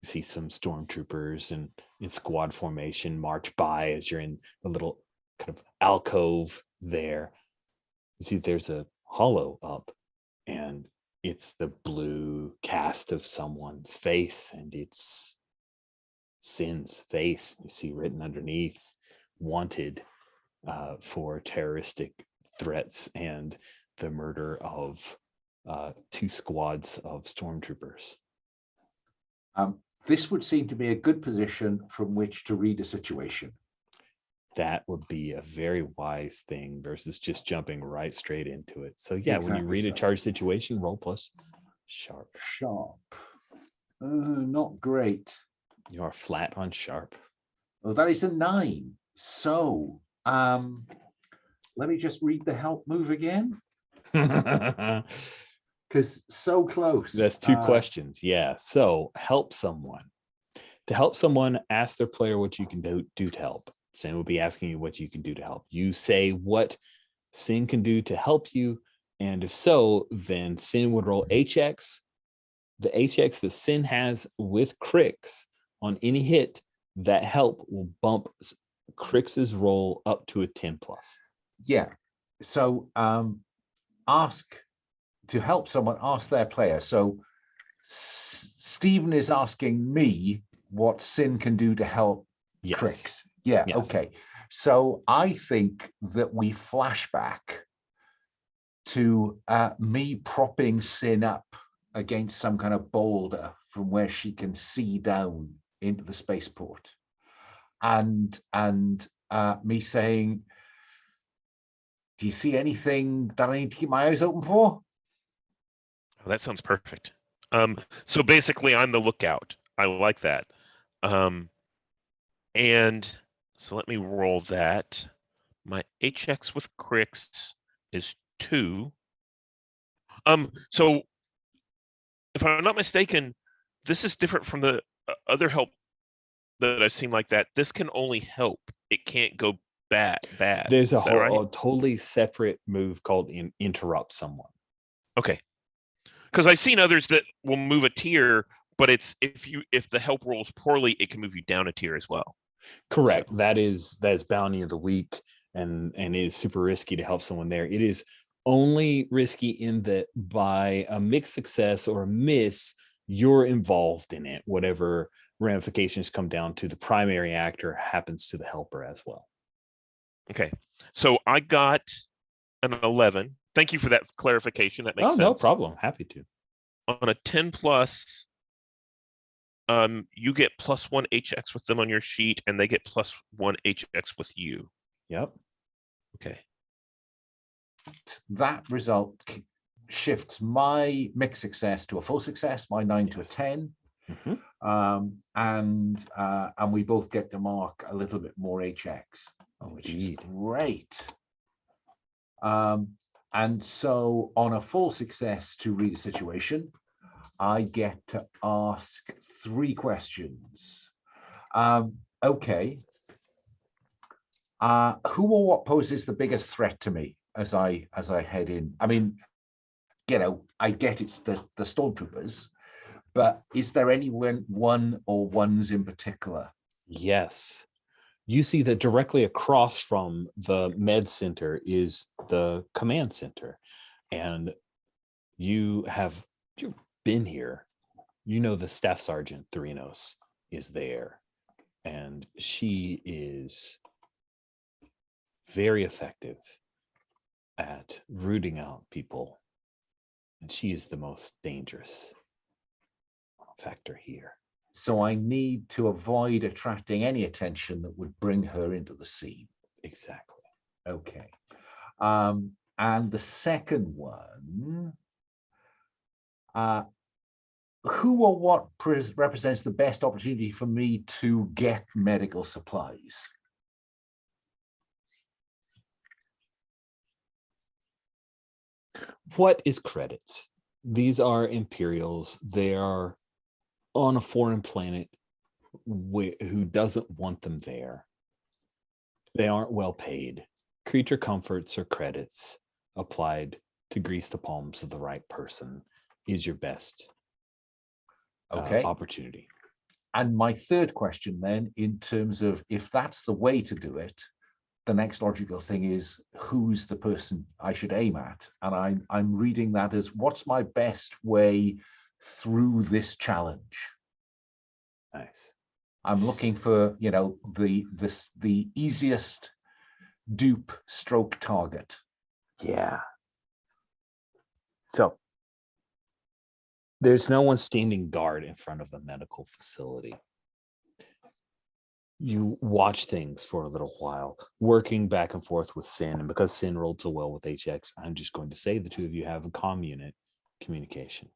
You see some stormtroopers in squad formation march by as you're in a little kind of alcove there. You see there's a hollow up, and it's the blue cast of someone's face, and it's Sin's face. You see written underneath, wanted for terroristic threats and the murder of 2 squads of stormtroopers. This would seem to be a good position from which to read a situation. That would be a very wise thing versus just jumping right straight into it. So yeah, when you read a charge situation, roll plus sharp. Sharp. Not great. You are flat on sharp. Well, that is a 9. So let me just read the help move again. Because so close. That's 2 questions. Yeah. So help someone. To help someone, ask their player what you can do to help. Sin will be asking you what you can do to help. You say what Sin can do to help you. And if so, then Sin would roll HX. The HX that Sin has with Crix on any hit, that help will bump Crix's roll up to a 10+. Yeah. So ask to help someone, ask their player. So Stephen is asking me what Sin can do to help Crix. Yeah, yes. Okay. So I think that we flash back to me propping Sin up against some kind of boulder from where she can see down into the spaceport. And me saying, do you see anything that I need to keep my eyes open for? Oh, that sounds perfect. So basically I'm the lookout. I like that. And so let me roll that. My HX with Crix is 2. So if I'm not mistaken, this is different from the other help that I've seen like that. This can only help. It can't go bad. There's a totally separate move called interrupt someone. Okay. Because I've seen others that will move a tier, but it's if the help rolls poorly, it can move you down a tier as well. Correct. So that's bounty of the week, and it is super risky to help someone there. It is only risky in that by a mixed success or a miss, you're involved in it. Whatever ramifications come down to the primary actor happens to the helper as well. Okay. So I got an 11. Thank you for that clarification. That makes sense. No problem. Happy to. On a 10+, you get +1 HX with them on your sheet, and they get +1 HX with you. Yep. Okay. That result shifts my mixed success to a full success, my 9 to a 10. Mm-hmm. And we both get to mark a little bit more HX, which is great. And so on a full success to read a situation, I get to ask 3 questions. Okay. Who or what poses the biggest threat to me as I head in? I mean, I get it's the stormtroopers, but is there anyone, one or ones in particular? Yes. You see that directly across from the med center is the command center, and you've been here. You know the staff sergeant Therinos is there, and she is very effective at rooting out people, and she is the most dangerous factor here. So I need to avoid attracting any attention that would bring her into the scene. Exactly. Okay. And the second one, who or what represents the best opportunity for me to get medical supplies? What is credits? These are Imperials. They are on a foreign planet who doesn't want them there. They aren't well paid. Creature comforts or credits applied to grease the palms of the right person is your best opportunity. And my third question then, in terms of if that's the way to do it, the next logical thing is, who's the person I should aim at? And I'm reading that as, what's my best way through this challenge? Nice. I'm looking for, the easiest dupe stroke target. Yeah. So there's no one standing guard in front of the medical facility. You watch things for a little while, working back and forth with Sin. And because Sin rolled so well with HX, I'm just going to say the two of you have a comm unit communication.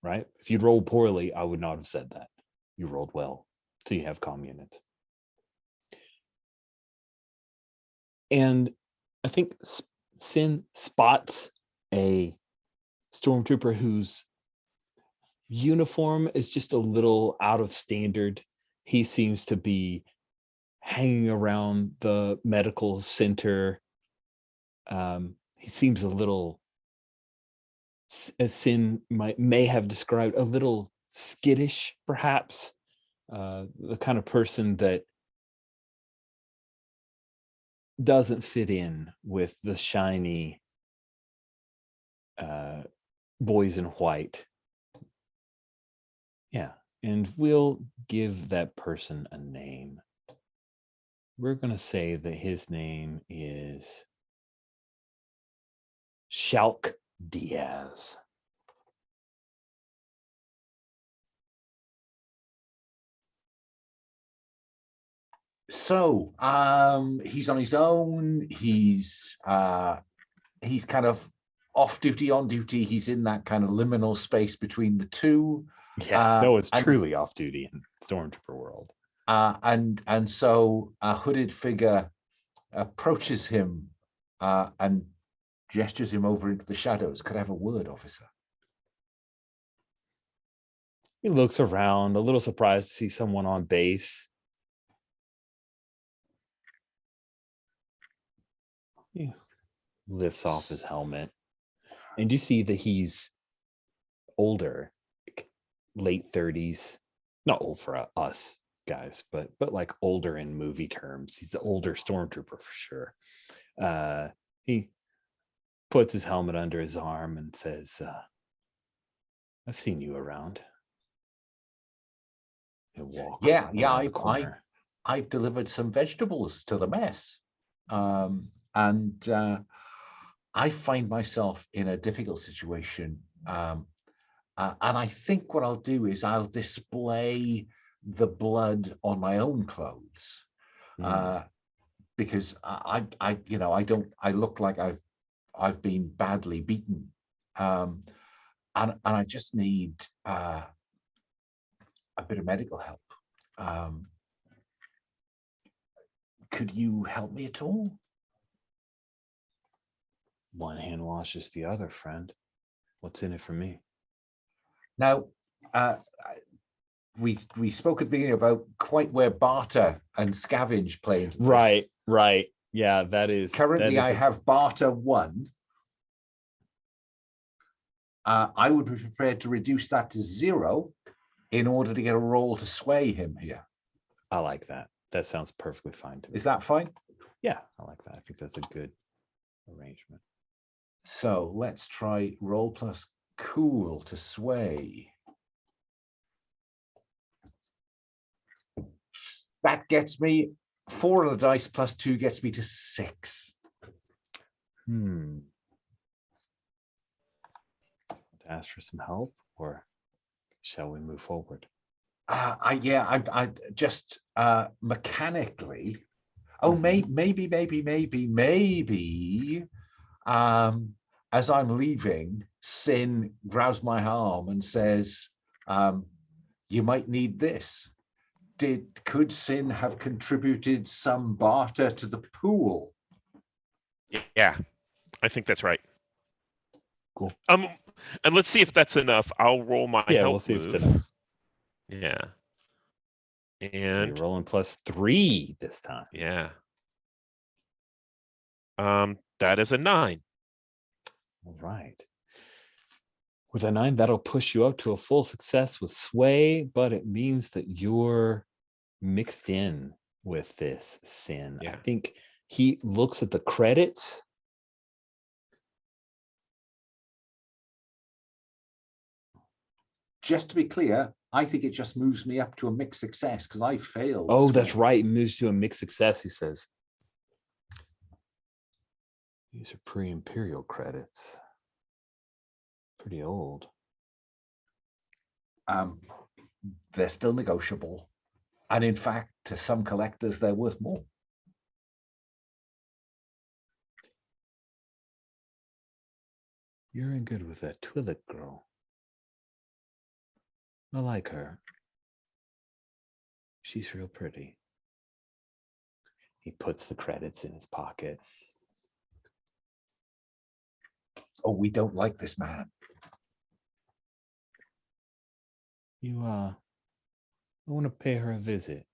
Right? If you'd rolled poorly, I would not have said that. You rolled well, so you have comm units. And I think Sin spots a stormtrooper whose uniform is just a little out of standard. He seems to be hanging around the medical center. He seems a little, as Sin may have described, a little skittish, perhaps. The kind of person that doesn't fit in with the shiny boys in white. Yeah, and we'll give that person a name. We're going to say that his name is Shalk Diaz. So he's on his own. He's kind of off duty, on duty. He's in that kind of liminal space between the two. Yes, no, it's truly off duty in Stormtrooper world. And so a hooded figure approaches him and gestures him over into the shadows. Could I have a word, officer? He looks around, a little surprised to see someone on base. He lifts off his helmet, and you see that he's older, like late 30s. Not old for us guys, but like older in movie terms. He's the older stormtrooper for sure. He puts his helmet under his arm and says, I've seen you around. He'll walk around the corner. I've delivered some vegetables to the mess. And I find myself in a difficult situation. And I think what I'll do is I'll display the blood on my own clothes, because I look like I've been badly beaten, and I just need a bit of medical help. Could you help me at all? One hand washes the other, friend. What's in it for me? Now, we spoke at the beginning about quite where barter and scavenge play into this. Right. Yeah, that is. Currently, I have barter 1. I would be prepared to reduce that to 0 in order to get a roll to sway him here. I like that. That sounds perfectly fine to me. Is that fine? Yeah, I like that. I think that's a good arrangement. So let's try roll plus cool to sway. That gets me 4 on the dice plus 2 gets me to 6. To ask for some help, or shall we move forward? I just mechanically. Oh, maybe. As I'm leaving, Sin grabs my arm and says, "You might need this." Could Sin have contributed some barter to the pool? Yeah, I think that's right. Cool. And let's see if that's enough. I'll roll my help we'll see move. if it's enough. Yeah. And so you're rolling plus 3 this time. Yeah. That is a 9. All right. With a 9, that'll push you up to a full success with sway, but it means that you're mixed in with this Sin. I Yeah. think he looks at the credits. Just to be clear, I think it just moves me up to a mixed success because I failed. Oh, that's swim. right. It moves to a mixed success, he says. These are pre-imperial credits. Pretty old. They're still negotiable. And in fact, to some collectors, they're worth more. You're in good with that Twi'lek girl. I like her. She's real pretty. He puts the credits in his pocket. Oh, we don't like this man. I want to pay her a visit.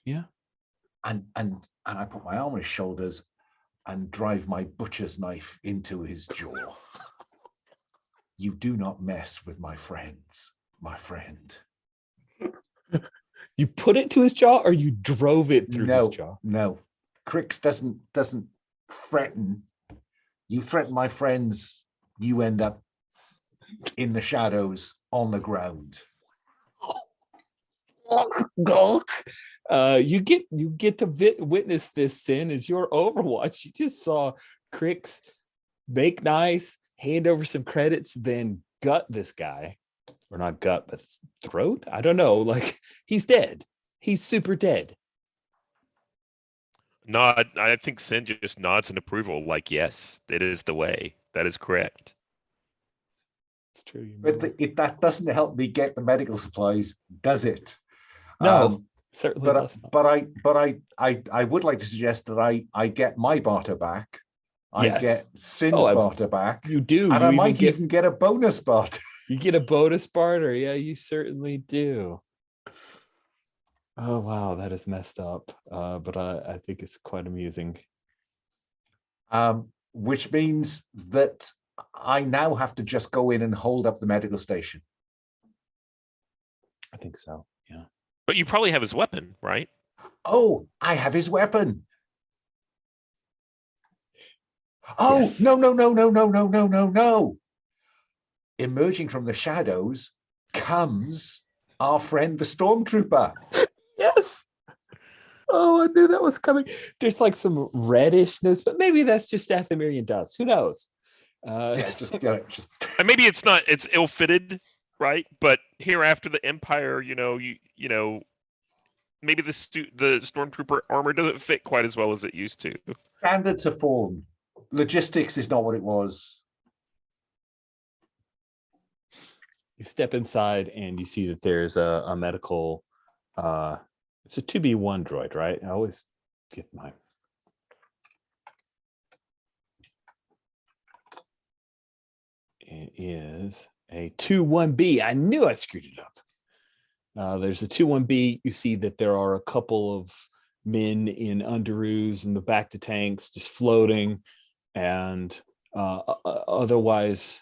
Yeah? And I put my arm on his shoulders and drive my butcher's knife into his jaw. You do not mess with my friends, my friend. You put it to his jaw or you drove it through his jaw? No. Crix doesn't threaten. You threaten my friends, you end up in the shadows on the ground. You get to witness this, Sin, as your Overwatch. You just saw Crix make nice, hand over some credits, then gut this guy. Or not gut, but throat? I don't know. Like, he's dead. He's super dead. Nod. I think Sin just nods in approval, like, yes, it is the way. That is correct. It's true. But that doesn't help me get the medical supplies, does it? No, certainly does not. But I would like to suggest that I get my barter back. I get Sin's barter back. You do. And I might even get a bonus barter. You get a bonus barter. Yeah, you certainly do. Oh, wow. That is messed up. But I think it's quite amusing. Which means that I now have to just go in and hold up the medical station. I think so. Yeah. But you probably have his weapon, right? Oh, I have his weapon. Oh, Yes. no. Emerging from the shadows comes our friend, the Stormtrooper. Yes. Oh, I knew that was coming. There's like some reddishness, but maybe that's just Dathomirian dust. Who knows? Yeah, just And maybe it's not. It's ill-fitted, right? But here after the Empire, you know, maybe the Stormtrooper armor doesn't fit quite as well as it used to. standards have fallen. Logistics is not what it was. You step inside and you see that there's a medical. It's a 2B1 droid, right? I always get my. It is a 2-1B. I knew I screwed it up. There's a 2-1B. You see that there are a couple of men in underoos in the back to tanks just floating. And otherwise,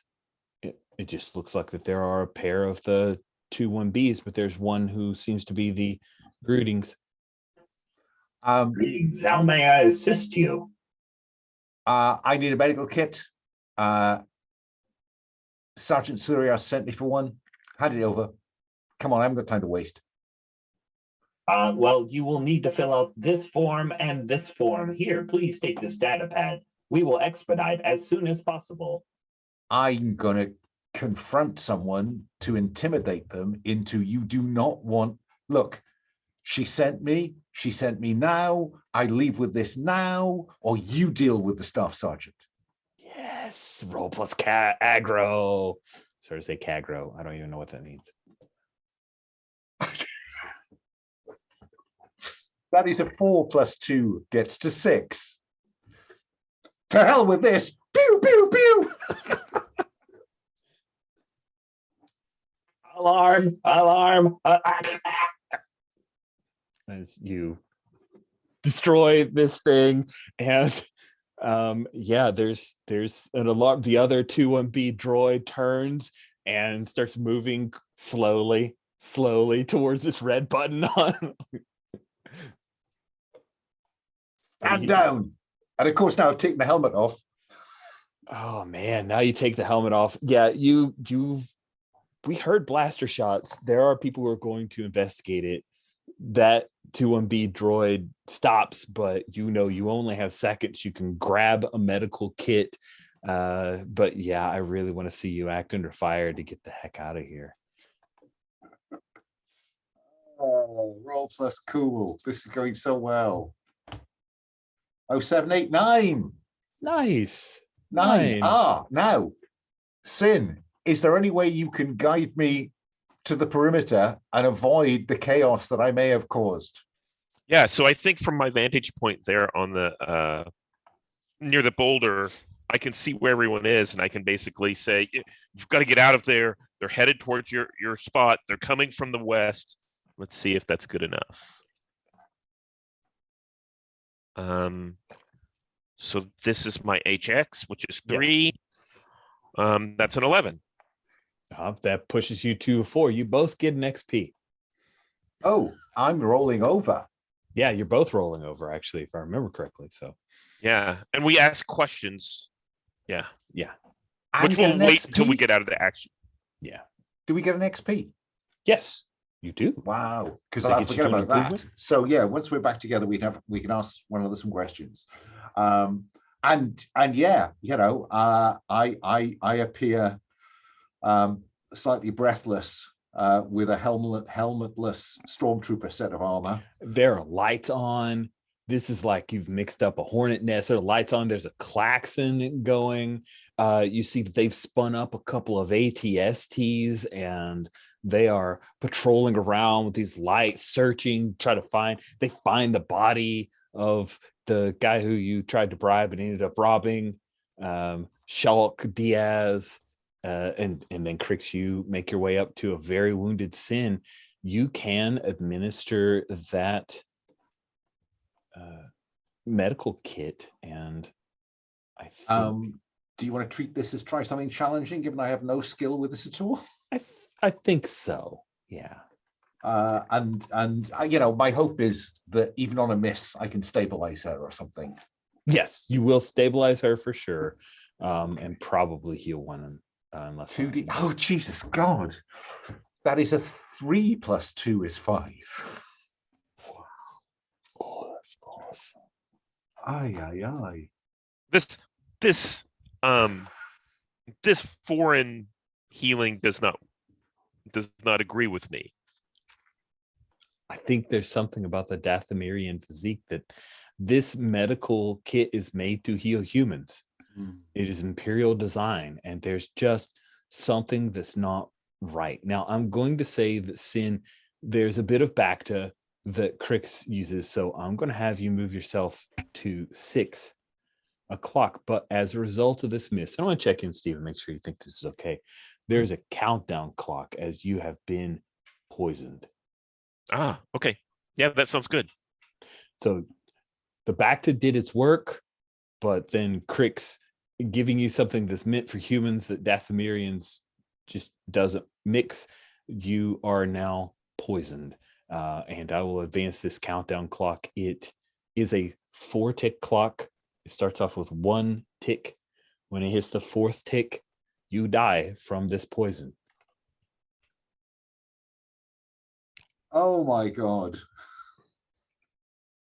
it just looks like that there are a pair of the 2-1Bs, but there's one who seems to be the greetings. Greetings. How may I assist you? I need a medical kit. Sergeant Surias sent me for one. Hand it over. Come on, I haven't got time to waste. Well, you will need to fill out this form and this form. Here, please take this data pad. We will expedite as soon as possible. I'm going to confront someone to intimidate them into you do not want. Look, she sent me now. I leave with this now, or you deal with the staff sergeant. Yes, roll plus aggro. Sorry to say cagro. I don't even know what that means. That is a 4 + 2 gets to 6. To hell with this. Pew, pew, pew. Alarm, alarm. As you destroy this thing, and yeah, there's an alarm. The other 2-1B droid turns and starts moving slowly slowly towards this red button on. Stand down. And of course, now I've taken the helmet off. Oh man, now you take the helmet off. Yeah, we heard blaster shots. There are people who are going to investigate it. That 2-1B droid stops, but you only have seconds. You can grab a medical kit. But yeah, I really want to see you act under fire to get the heck out of here. Oh, roll plus cool. This is going so well. 0789. Nice. 9. Now, Sin, is there any way you can guide me to the perimeter and avoid the chaos that I may have caused? Yeah, so I think from my vantage point there on the near the boulder, I can see where everyone is, and I can basically say, you've got to get out of there. They're headed towards your spot. They're coming from the west. Let's see if that's good enough. So this is my HX, which is 3. Yes. That's an 11. That pushes you to 4. You both get an XP. Oh, I'm rolling over. Yeah, you're both rolling over, actually, if I remember correctly. So Yeah, and we ask questions. Yeah. And Which get will an wait XP? until we get out of the action. yeah. Do we get an XP? Yes, you do. Wow, because Does that I get you forget to an about that. improvement? So yeah, once we're back together, we can ask one another some questions. And yeah, I appear slightly breathless with a helmetless stormtrooper set of armor. There are lights on. This is like you've mixed up a hornet nest. There are lights on. There's a klaxon going. You see that they've spun up a couple of ATSTs and they are patrolling around with these lights, searching, they find the body of the guy who you tried to bribe and ended up robbing, Shulk Diaz, and then Crix, you make your way up to a very wounded Sin. You can administer that medical kit, and I think do you want to treat this as try something challenging, given I have no skill with this at all? I think so. Yeah. And my hope is that even on a miss, I can stabilize her or something. Yes, you will stabilize her for sure, and probably heal one unless 2D. Oh Jesus God, that is a 3 plus 2 is 5. Wow. Oh, that's awesome. Aye. This foreign healing does not agree with me. I think there's something about the Dathomirian physique that this medical kit is made to heal humans. It is Imperial design, and there's just something that's not right. Now, I'm going to say that Sin, there's a bit of Bacta that Crix uses, so I'm going to have you move yourself to 6 o'clock. But as a result of this miss, I want to check in, Steve, and make sure you think this is okay. There's a countdown clock as you have been poisoned. Okay. Yeah, that sounds good. So the Bacta did its work, but then Crix giving you something that's meant for humans that Dathomirians just doesn't mix. You are now poisoned. And I will advance this countdown clock. It is a 4-tick clock. It starts off with 1 tick. When it hits the 4th tick, you die from this poison. Oh my God.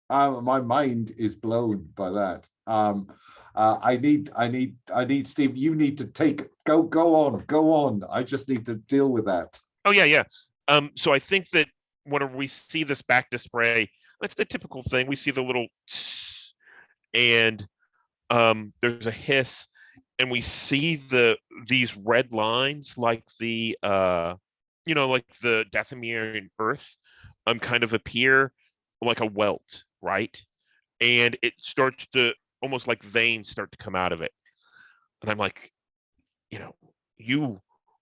My mind is blown by that. I need Steve. You need to go on. I just need to deal with that. Oh yeah. So I think that when we see this back display, that's the typical thing. We see the little and there's a hiss, and we see these red lines like the like the Dathomir Earth kind of appear like a welt, right? And it starts to almost like veins start to come out of it. And I'm like,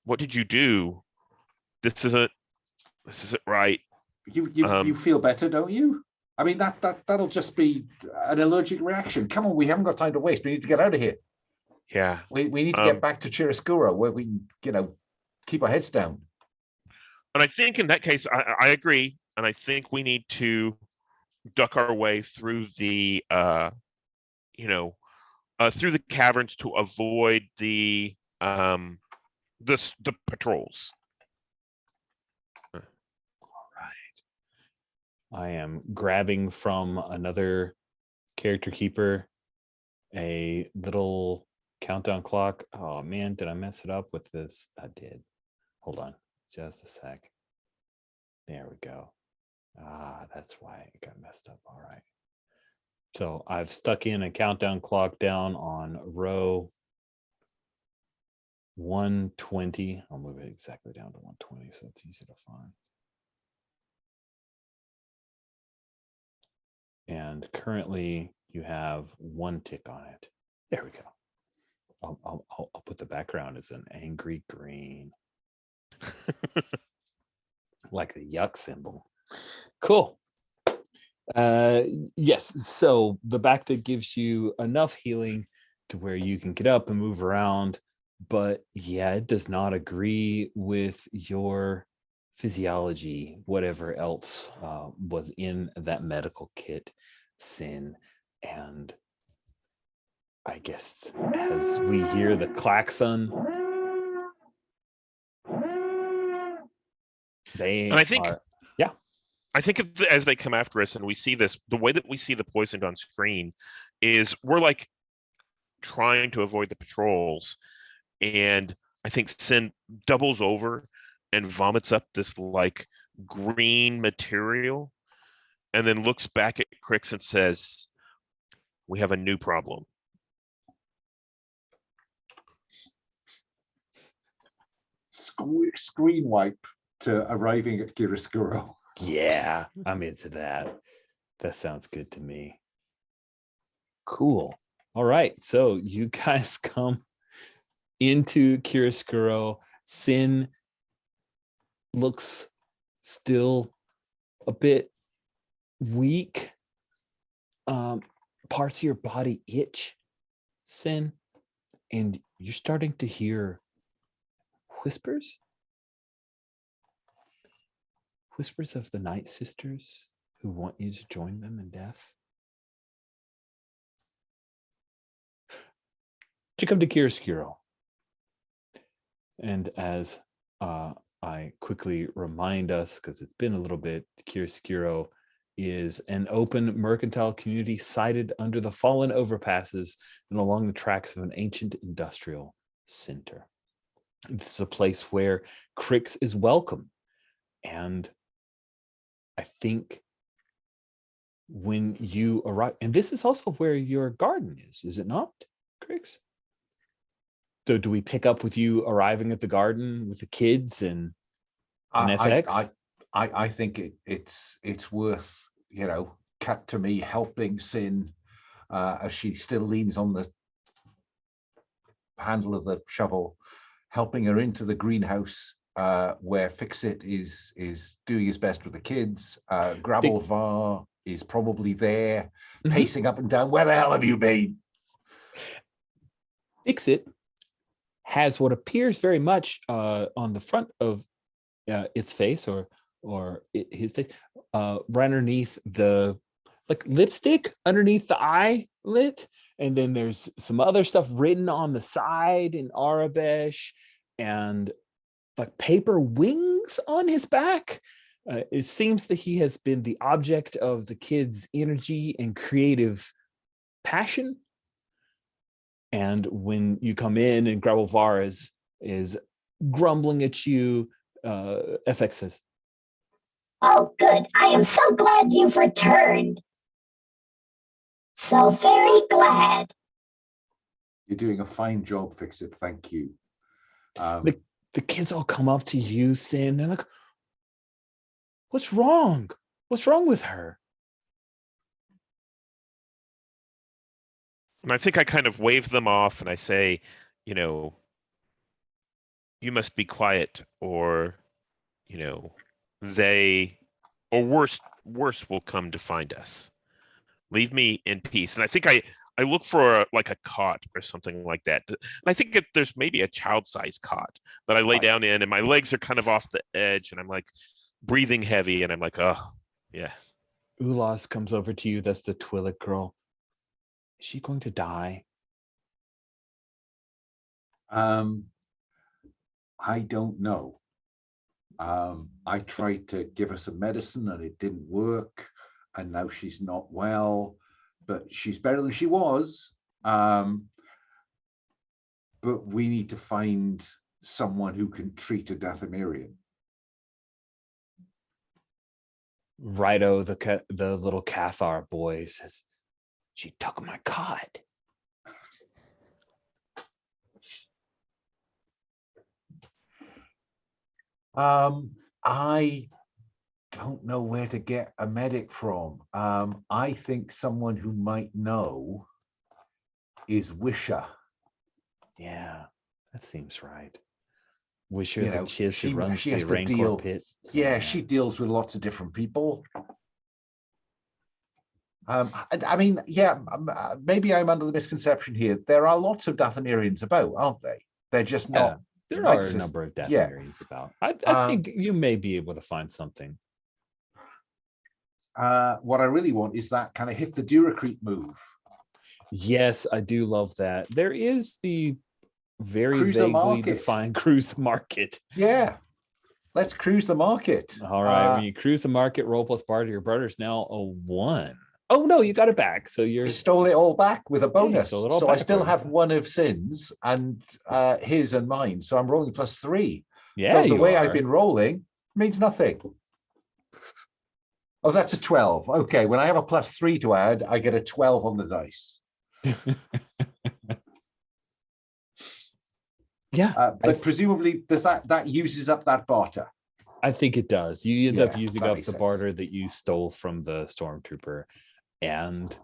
what did you do? This isn't right. You feel better, don't you? I mean, that'll just be an allergic reaction. Come on, we haven't got time to waste. We need to get out of here. Yeah. We need to get back to Chiaroscuro where we can, keep our heads down. And I think in that case, I agree, and I think we need to duck our way through the through the caverns to avoid the patrols. Right. I am grabbing from another character keeper a little countdown clock. Oh man, did I mess it up with this? I did. Hold on just a sec. There we go. That's why it got messed up. All right. So I've stuck in a countdown clock down on row 120. I'll move it exactly down to 120 so it's easy to find. And currently you have one tick on it. There we go. I'll put the background as an angry green. Like the yuck symbol. Cool. Yes, so the back that gives you enough healing to where you can get up and move around, but yeah, it does not agree with your physiology, whatever else was in that medical kit, Sin. And I guess as we hear the klaxon, And I think yeah. I think as they come after us and we see this, the way that we see the poisoned on screen is we're like trying to avoid the patrols. And I think Sin doubles over and vomits up this like green material and then looks back at Crix and says, "We have a new problem." Screen wipe to arriving at Chiaroscuro. Yeah, I'm into that. That sounds good to me. Cool. All right. So you guys come into Chiaroscuro. Sin looks still a bit weak. Parts of your body itch, Sin, and you're starting to hear whispers. Whispers of the Night Sisters who want you to join them in death. To come to Chiaroscuro. And as I quickly remind us, because it's been a little bit, Chiaroscuro is an open mercantile community sited under the fallen overpasses and along the tracks of an ancient industrial center. This is a place where Crix is welcome. And I think when you arrive, and this is also where your garden is it not, Crix? So do we pick up with you arriving at the garden with the kids and FX? I think it's worth, cut to me helping Sin as she still leans on the handle of the shovel, helping her into the greenhouse where Fixit is doing his best with the kids. Gravelvar is probably there, pacing up and down. Where the hell have you been? Fixit has what appears very much on the front of its face or his face, right underneath the lipstick underneath the eyelid, and then there's some other stuff written on the side in Arabish, and like paper wings on his back. It seems that he has been the object of the kids' energy and creative passion. And when you come in and Gravelvar is grumbling at you, FX says, "Oh, good. I am so glad you've returned. So very glad." You're doing a fine job, Fixit. Thank you. The kids all come up to you, Sin. They're like, "What's wrong? What's wrong with her?" And I think I kind of wave them off and I say, you must be quiet, or, they, or worse will come to find us. Leave me in peace. And I think I look for like a cot or something like that. And I think there's maybe a child-sized cot that I lay Right. down in, and my legs are kind of off the edge, and I'm like breathing heavy, and I'm like, oh, yeah. Ulas comes over to you. That's the Twi'lek girl. Is she going to die? I don't know. I tried to give her some medicine and it didn't work, and now she's not well, but she's better than she was. But we need to find someone who can treat a Dathomirian. Rido, the little Cathar boy, says, "She took my cot." I don't know where to get a medic from. I think someone who might know is Wisha. Yeah, that seems right. Wisher You the know, Chiz who runs she the has to Rancor deal. pit. Yeah, she deals with lots of different people. I mean, yeah, maybe I'm under the misconception here. There are lots of Dathomirians about, aren't they? They're just Yeah, not. there Knight are a System. number of Yeah. Dathomirians about. I think you may be able to find something. What I really want is that kind of hit the Duracrete move. Yes, I do love that. There is the very Cruise the vaguely market. defined cruise the market. Yeah, let's cruise the market. All right, when you cruise the market, roll plus barter, your barter's now a 1. Oh no, you got it back. So you're I stole it all back with a bonus. stole it all So I back, still Roy. have one of Sin's and his and mine. So I'm rolling +3. yeah, Though the you way are. I've been rolling means nothing. Oh, that's a 12. Okay, when I have a +3 to add, I get a 12 on the dice. Yeah, But presumably, does that uses up that barter? I think it does. You end up Yeah, using that up makes the sense. barter that you stole from the stormtrooper, and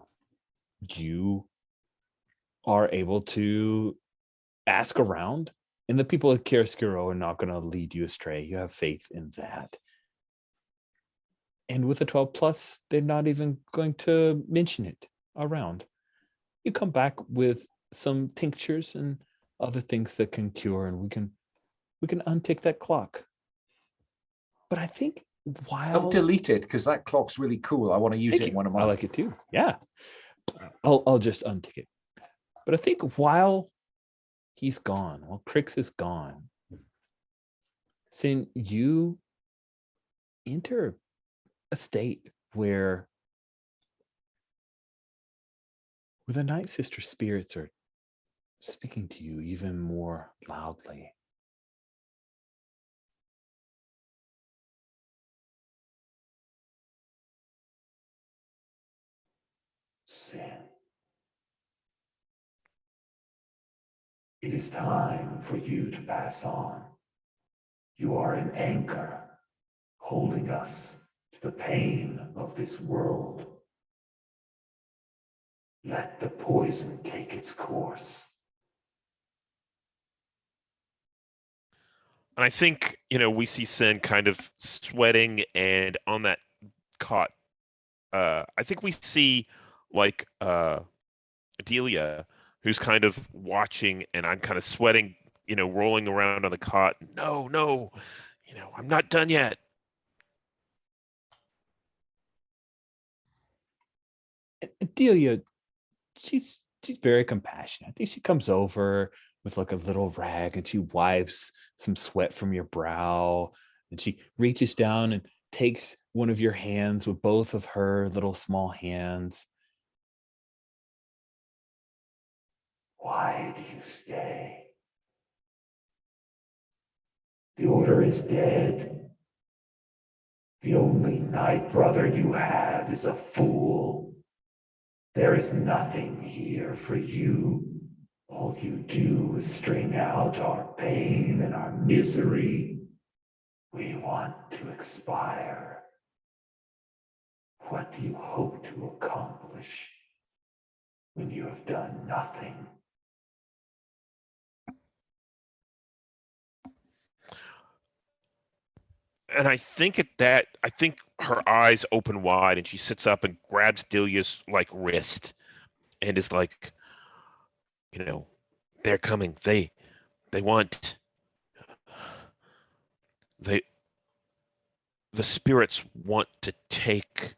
you are able to ask around. And the people at Chiaroscuro are not going to lead you astray. You have faith in that. And with a 12 plus, they're not even going to mention it around. You come back with some tinctures and other things that can cure, and we can untick that clock. But I think while Don't delete it, because that clock's really cool. I want to use Thank it in you. one of I mine. like it too. Yeah. I'll just untick it. But I think while he's gone, while Crix is gone, Sin, you enter a state where the Night Sister spirits are speaking to you even more loudly. Sin. It is time for you to pass on. You are an anchor, holding us to the pain of this world. Let the poison take its course. And I think, we see Sin kind of sweating and on that cot. I think we see like Delia, who's kind of watching, and I'm kind of sweating, rolling around on the cot. No, I'm not done yet. Delia, she's very compassionate. I think she comes over with like a little rag and she wipes some sweat from your brow, and she reaches down and takes one of your hands with both of her little small hands. Why do you stay? The Order is dead. The only Night Brother you have is a fool. There is nothing here for you. All you do is string out our pain and our misery. We want to expire. What do you hope to accomplish when you have done nothing? And I think I think her eyes open wide, and she sits up and grabs Delia's like wrist, and is like, they're coming. They want they the spirits want to take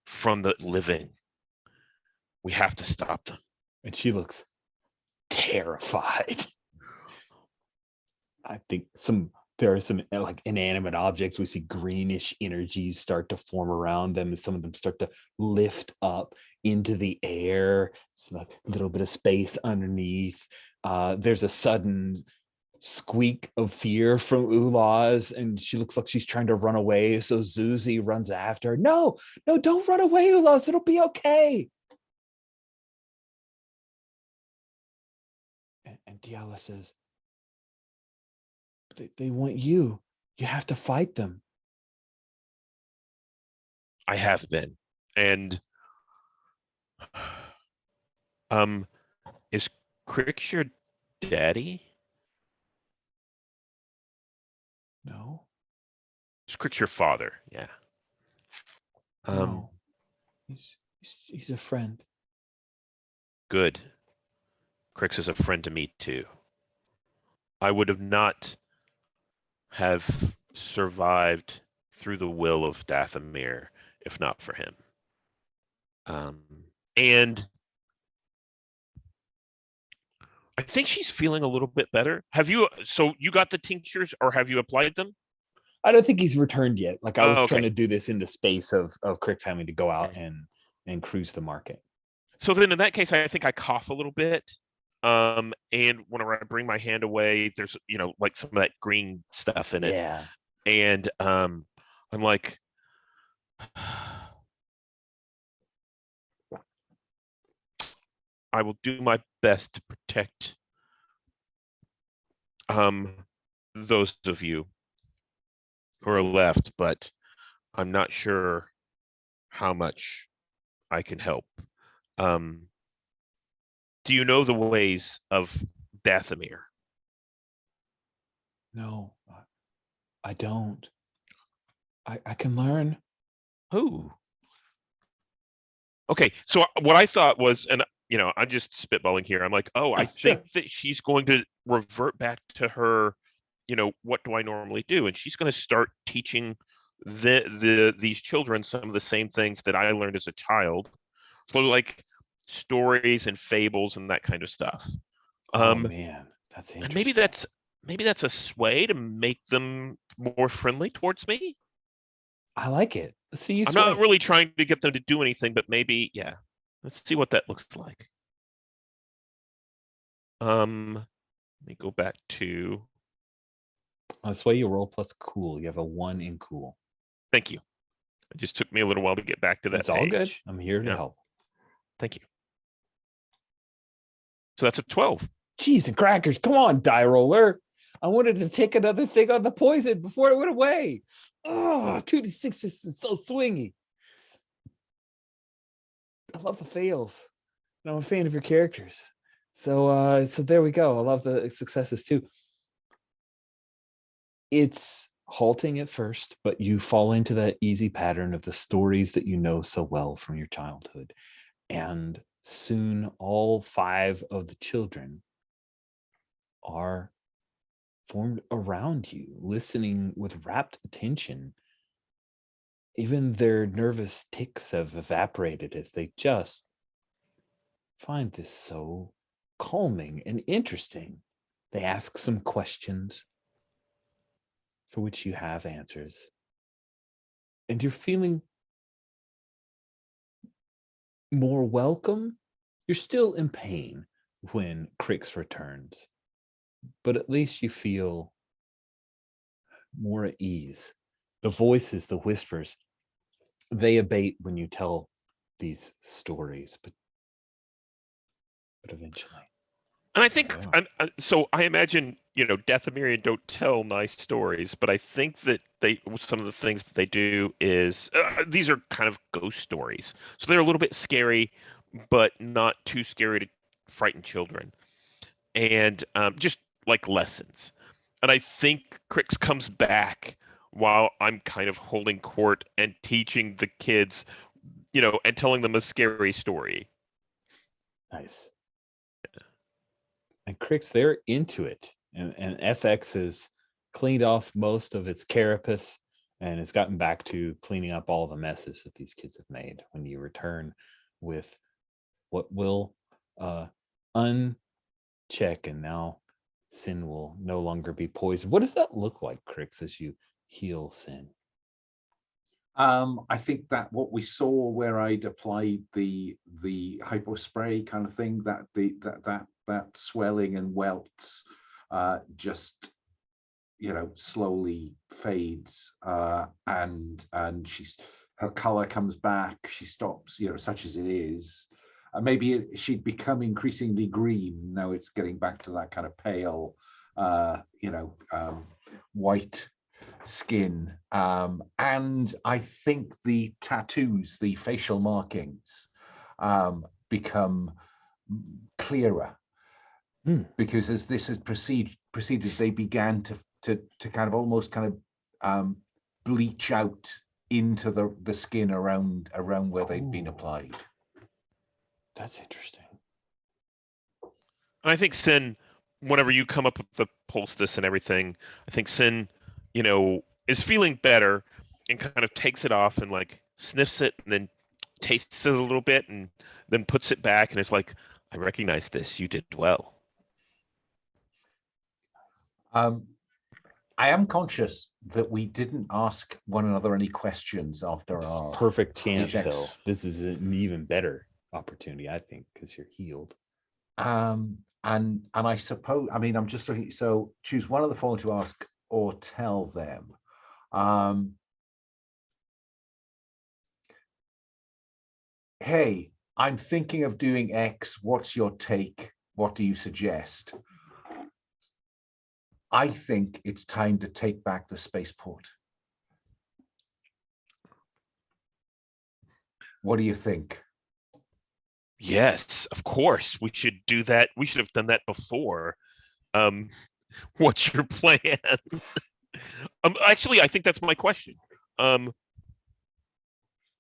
from the living. We have to stop them. And she looks terrified. I think there are some like inanimate objects. We see greenish energies start to form around them, and some of them start to lift up into the air. So a little bit of space underneath. There's a sudden squeak of fear from Ulaz, and she looks like she's trying to run away. So Zuzi runs after her. No, don't run away, Ulaz. It'll be okay. And Diala says, they want you. You have to fight them. I have been. And is Crix your daddy? No. Is Crix your father? Yeah. No. He's a friend. Good. Crix is a friend to me too. I would have not have survived through the will of Dathomir if not for him. And I think she's feeling a little bit better. So you got the tinctures, or have you applied them? I don't think he's returned yet. Like I was okay. trying to do this in the space of Crix having to go out and cruise the market. So then in that case, I think I cough a little bit. And whenever I bring my hand away, there's, like some of that green stuff in it. Yeah. And I'm like, I will do my best to protect those of you who are left, but I'm not sure how much I can help. Do you know the ways of Dathomir? No, I don't. I can learn. Oh. Okay, so what I thought was, and I'm just spitballing here. I'm like, I think that she's going to revert back to her, what do I normally do? And she's going to start teaching these children some of the same things that I learned as a child. So like stories and fables and that kind of stuff. Oh man, that's interesting. And maybe that's a sway to make them more friendly towards me. I like it. Let's see you. I'm not really trying to get them to do anything, but maybe, yeah. Let's see what that looks like. Let me go back to. Sway, you roll plus cool. You have a 1 in cool. Thank you. It just took me a little while to get back to that. It's all good. I'm here to help. Thank you. So that's a 12. Cheese and crackers. Come on, die roller. I wanted to take another thing on the poison before it went away. Oh, 2d6 system so swingy. I love the fails. And I'm a fan of your characters. So there we go. I love the successes too. It's halting at first, but you fall into that easy pattern of the stories that you know so well from your childhood. And soon all 5 of the children are formed around you, listening with rapt attention. Even their nervous tics have evaporated as they just find this so calming and interesting. They ask some questions for which you have answers. And you're feeling more welcome. You're still in pain when Crix returns, but at least you feel more at ease. The voices, the whispers, they abate when you tell these stories, but eventually. And I think, so I imagine, Dathomirian don't tell nice stories, but I think that some of the things that they do is, these are kind of ghost stories. So they're a little bit scary, but not too scary to frighten children. And just like lessons. And I think Crix comes back while I'm kind of holding court and teaching the kids, and telling them a scary story. Nice. And Crix, they're into it. And FX has cleaned off most of its carapace and has gotten back to cleaning up all the messes that these kids have made. When you return with what will uncheck, and now Sin will no longer be poisoned. What does that look like, Crix, as you heal Sin? I think that what we saw where I'd applied the hypo spray kind of thing, that swelling and welts just slowly fades, and her color comes back. She stops, such as it is. Maybe she'd become increasingly green. Now it's getting back to that kind of pale, white skin, and I think the tattoos, the facial markings, become clearer, because as this has proceeded, they began to kind of almost bleach out into the skin around where they'd been applied. That's interesting. And I think Sin, whenever you come up with the poultice and everything, I think Sin, is feeling better and kind of takes it off and like sniffs it and then tastes it a little bit and then puts it back and is like, I recognize this. You did well. I am conscious that we didn't ask one another any questions after our perfect chance, ejects. though. This is an even better opportunity, I think, because you're healed. And I suppose, I'm just looking, so choose one of the following to ask or tell them. Hey, I'm thinking of doing X. What's your take? What do you suggest? I think it's time to take back the spaceport. What do you think? Yes, of course. We should do that. We should have done that before. What's your plan? Actually, I think that's my question.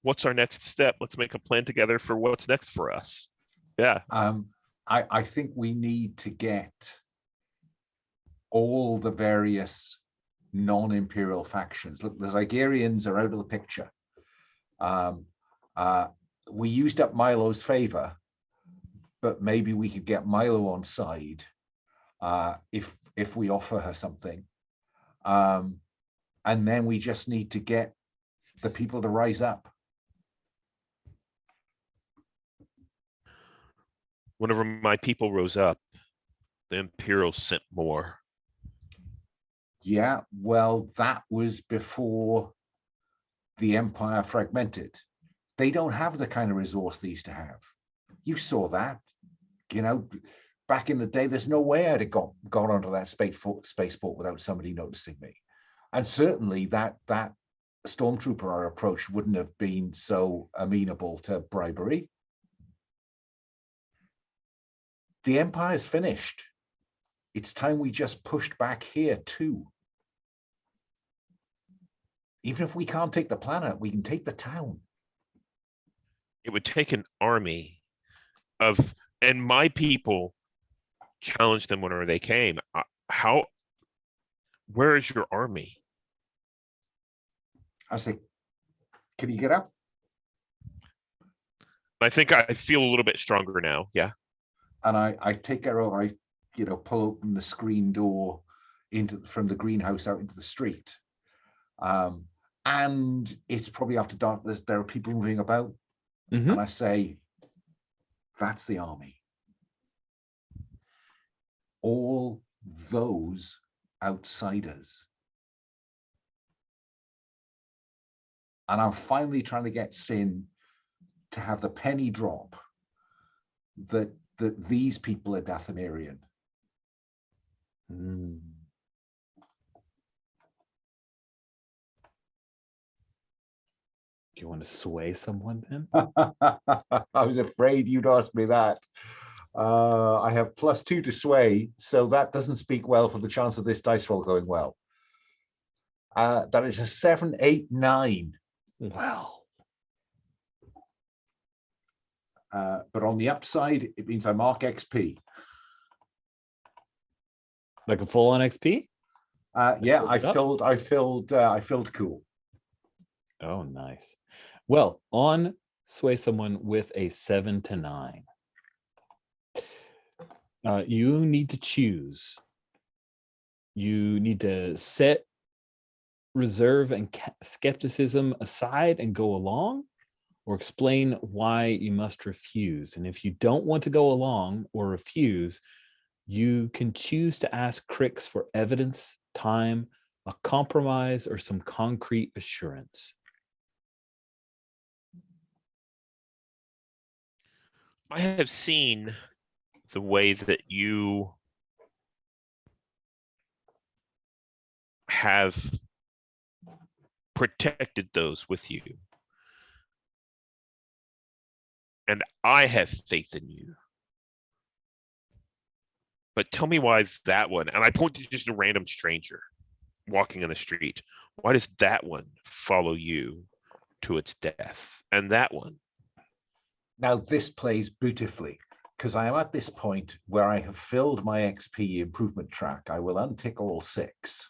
What's our next step? Let's make a plan together for what's next for us. Yeah. I think we need to get all the various non-imperial factions. Look, the Zygerians are out of the picture. We used up Milo's favor, but maybe we could get Milo on side if we offer her something. And then we just need to get the people to rise up. Whenever my people rose up, the Imperials sent more. Yeah, well, that was before the Empire fragmented. They don't have the kind of resource they used to have. You saw that, back in the day. There's no way I'd have gone onto that spaceport without somebody noticing me. And certainly that stormtrooper approach wouldn't have been so amenable to bribery. The Empire's finished. It's time we just pushed back here too. Even if we can't take the planet, we can take the town. It would take an army and my people challenged them whenever they came. Where is your army? I say, can you get up? I think I feel a little bit stronger now. Yeah. And I take her over. I pull open the screen door from the greenhouse out into the street. And it's probably after dark. There are people moving about. Mm-hmm. And I say, that's the army. All those outsiders. And I'm finally trying to get Sin to have the penny drop that these people are Dathomirian. Mm. Do you want to sway someone then? I was afraid you'd ask me that. I have +2 to sway, so that doesn't speak well for the chance of this dice roll going well. That is a 7, 8, 9. Well, But on the upside, it means I mark XP. Like a full on XP? Yeah, I filled it up? filled cool. Oh, nice. Well, on sway someone with a 7 to 9. You need to choose. You need to set reserve and skepticism aside and go along, or explain why you must refuse. And if you don't want to go along or refuse, you can choose to ask Crix for evidence, time, a compromise, or some concrete assurance. I have seen the way that you have protected those with you. And I have faith in you. But tell me why that one, and I point to just a random stranger walking in the street. Why does that one follow you to its death? And that one? Now this plays beautifully, because I am at this point where I have filled my XP improvement track. I will untick all 6.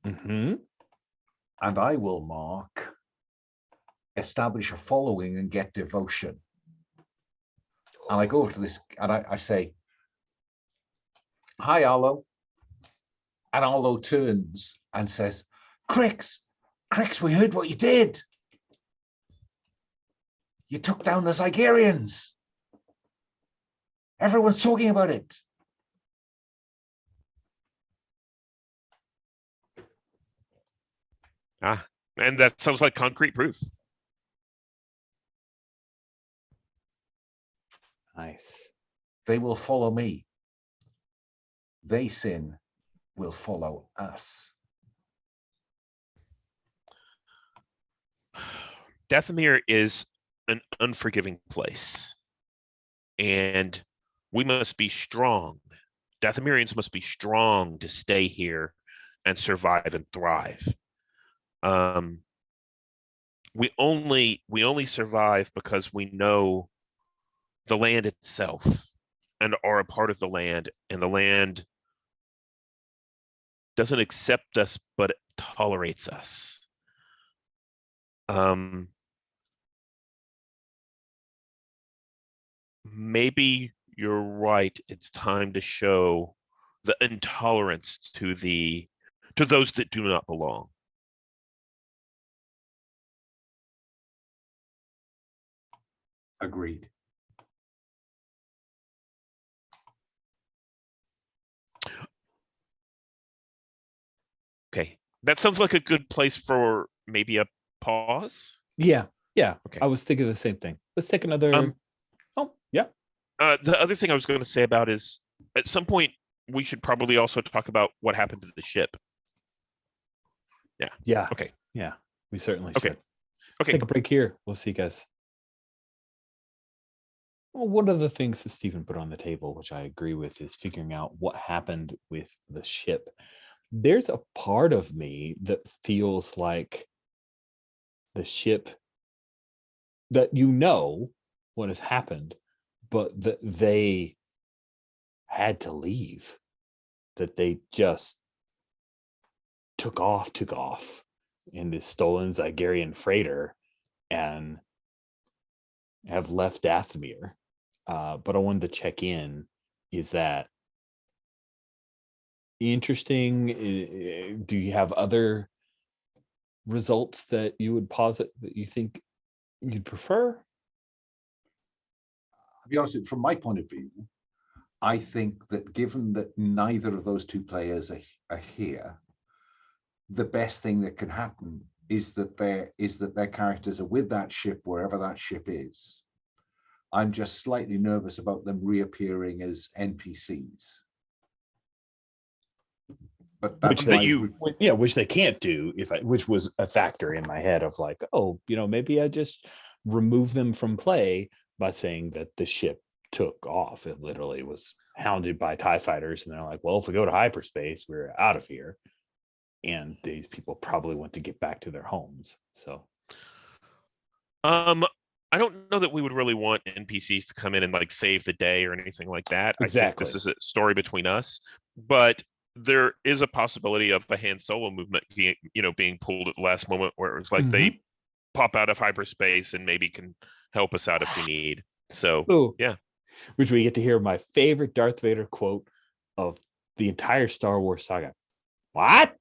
Mm-hmm. And I will mark establish a following and get devotion. And I go over to this and I say, "Hi, Arlo." And Arlo turns and says, Crix, we heard what you did. You took down the Zygerians. Everyone's talking about it. And that sounds like concrete proof. Nice. They will follow me. They sin will follow us. Dathomir is an unforgiving place. And we must be strong. Dathomirians must be strong to stay here and survive and thrive. We only survive because we know the land itself and are a part of the land, and the land doesn't accept us, but it tolerates us. Maybe you're right. It's time to show the intolerance to those that do not belong. Agreed. Okay, that sounds like a good place for maybe a pause. Yeah. Okay. I was thinking the same thing. Let's take another. Yeah. The other thing I was going to say about is at some point we should probably also talk about what happened to the ship. Yeah. Okay. Yeah, we certainly Okay. should. Let's Okay. take a break here. We'll see you guys. Well, one of the things that Stephen put on the table, which I agree with, is figuring out what happened with the ship. There's a part of me that feels like the ship, that you know what has happened, but that they had to leave, that they just took off in this stolen Zygerian freighter and have left Dathomir. But I wanted to check in. Is that interesting? Do you have other results that you would posit that you think you'd prefer? To be honest, from my point of view, I think that given that neither of those 2 players are here, the best thing that could happen is that their characters are with that ship wherever that ship is. I'm just slightly nervous about them reappearing as NPCs. But that's which they can't do, which was a factor in my head of like, maybe I just remove them from play by saying that the ship took off. It literally was hounded by TIE fighters, and they're like, well, if we go to hyperspace, we're out of here. And these people probably want to get back to their homes. So I I don't know that we would really want NPCs to come in and like save the day or anything like that. I think this Exactly. is a story between us, but there is a possibility of a Han Solo movement being, being pulled at the last moment where it's like they pop out of hyperspace and maybe can help us out if we need. So, Ooh. yeah. Which we get to hear my favorite Darth Vader quote of the entire Star Wars saga. What?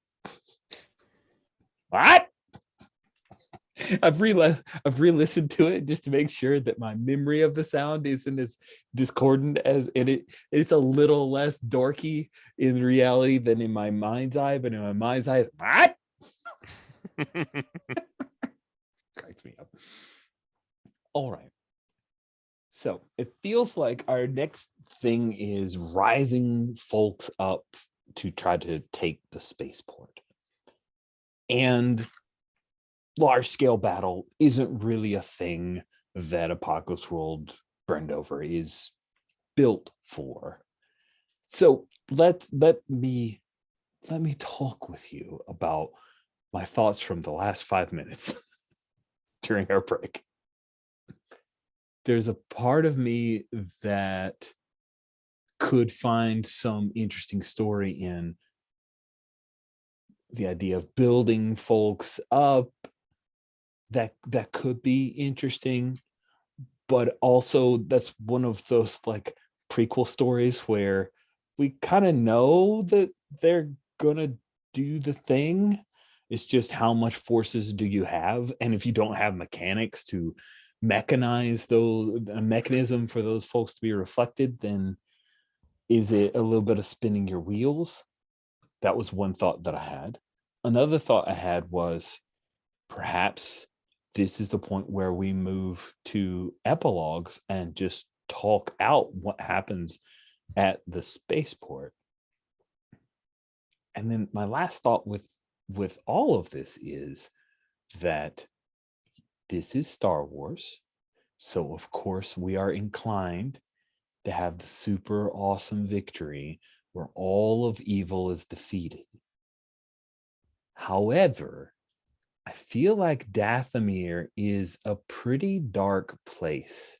What? I've re-listened to it just to make sure that my memory of the sound isn't as discordant as it's a little less dorky in reality than in my mind's eye, but in my mind's eye, what? Cracks me up. All right. So it feels like our next thing is rising folks up to try to take the spaceport. And large-scale battle isn't really a thing that Apocalypse World Brendover is built for. So let me talk with you about my thoughts from the last 5 minutes during our break. There's a part of me that could find some interesting story in the idea of building folks up. That could be interesting, but also that's one of those like prequel stories where we kind of know that they're gonna do the thing. It's just how much forces do you have, and if you don't have mechanics to mechanize a mechanism for those folks to be reflected, then is it a little bit of spinning your wheels? That was one thought that I had. Another thought I had was perhaps this is the point where we move to epilogues and just talk out what happens at the spaceport. And then my last thought with all of this is that this is Star Wars. So of course we are inclined to have the super awesome victory where all of evil is defeated. However, I feel like Dathomir is a pretty dark place.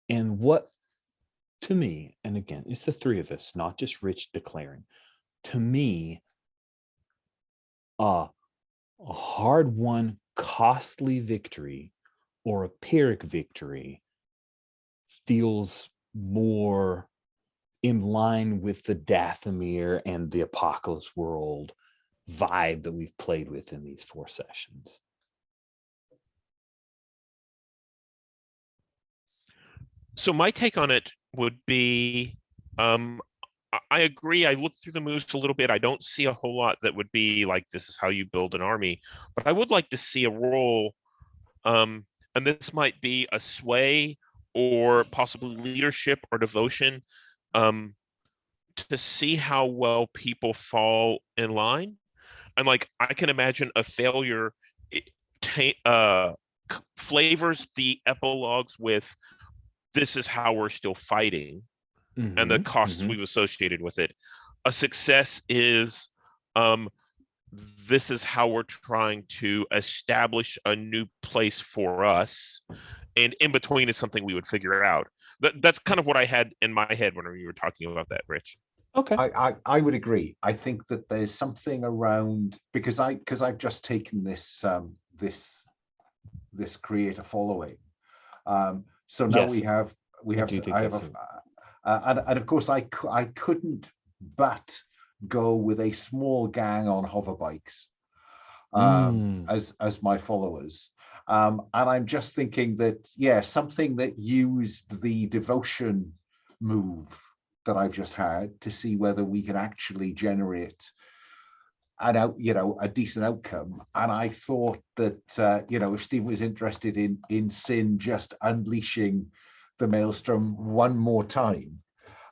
And what, to me, and again, it's the three of us, not just Rich declaring, to me, a hard-won, costly victory or a Pyrrhic victory feels more in line with the Dathomir and the Apocalypse World vibe that we've played with in these 4 sessions. So my take on it would be, I agree. I looked through the moves a little bit. I don't see a whole lot that would be like, this is how you build an army, but I would like to see a role, and this might be a sway or possibly leadership or devotion, to see how well people fall in line. And like, I can imagine a failure flavors the epilogues with, this is how we're still fighting and the costs we've associated with it. A success is, this is how we're trying to establish a new place for us. And in between is something we would figure out. That's kind of what I had in my head whenever you were talking about that, Rich. Okay. I would agree. I think that there's something around, because I've just taken this this creator following. So now Yes, and of course I couldn't but go with a small gang on hover bikes as my followers. And I'm just thinking that, yeah, something that used the devotion move that I've just had to see whether we can actually generate a decent outcome. And I thought that if Steve was interested in Sin just unleashing the maelstrom one more time,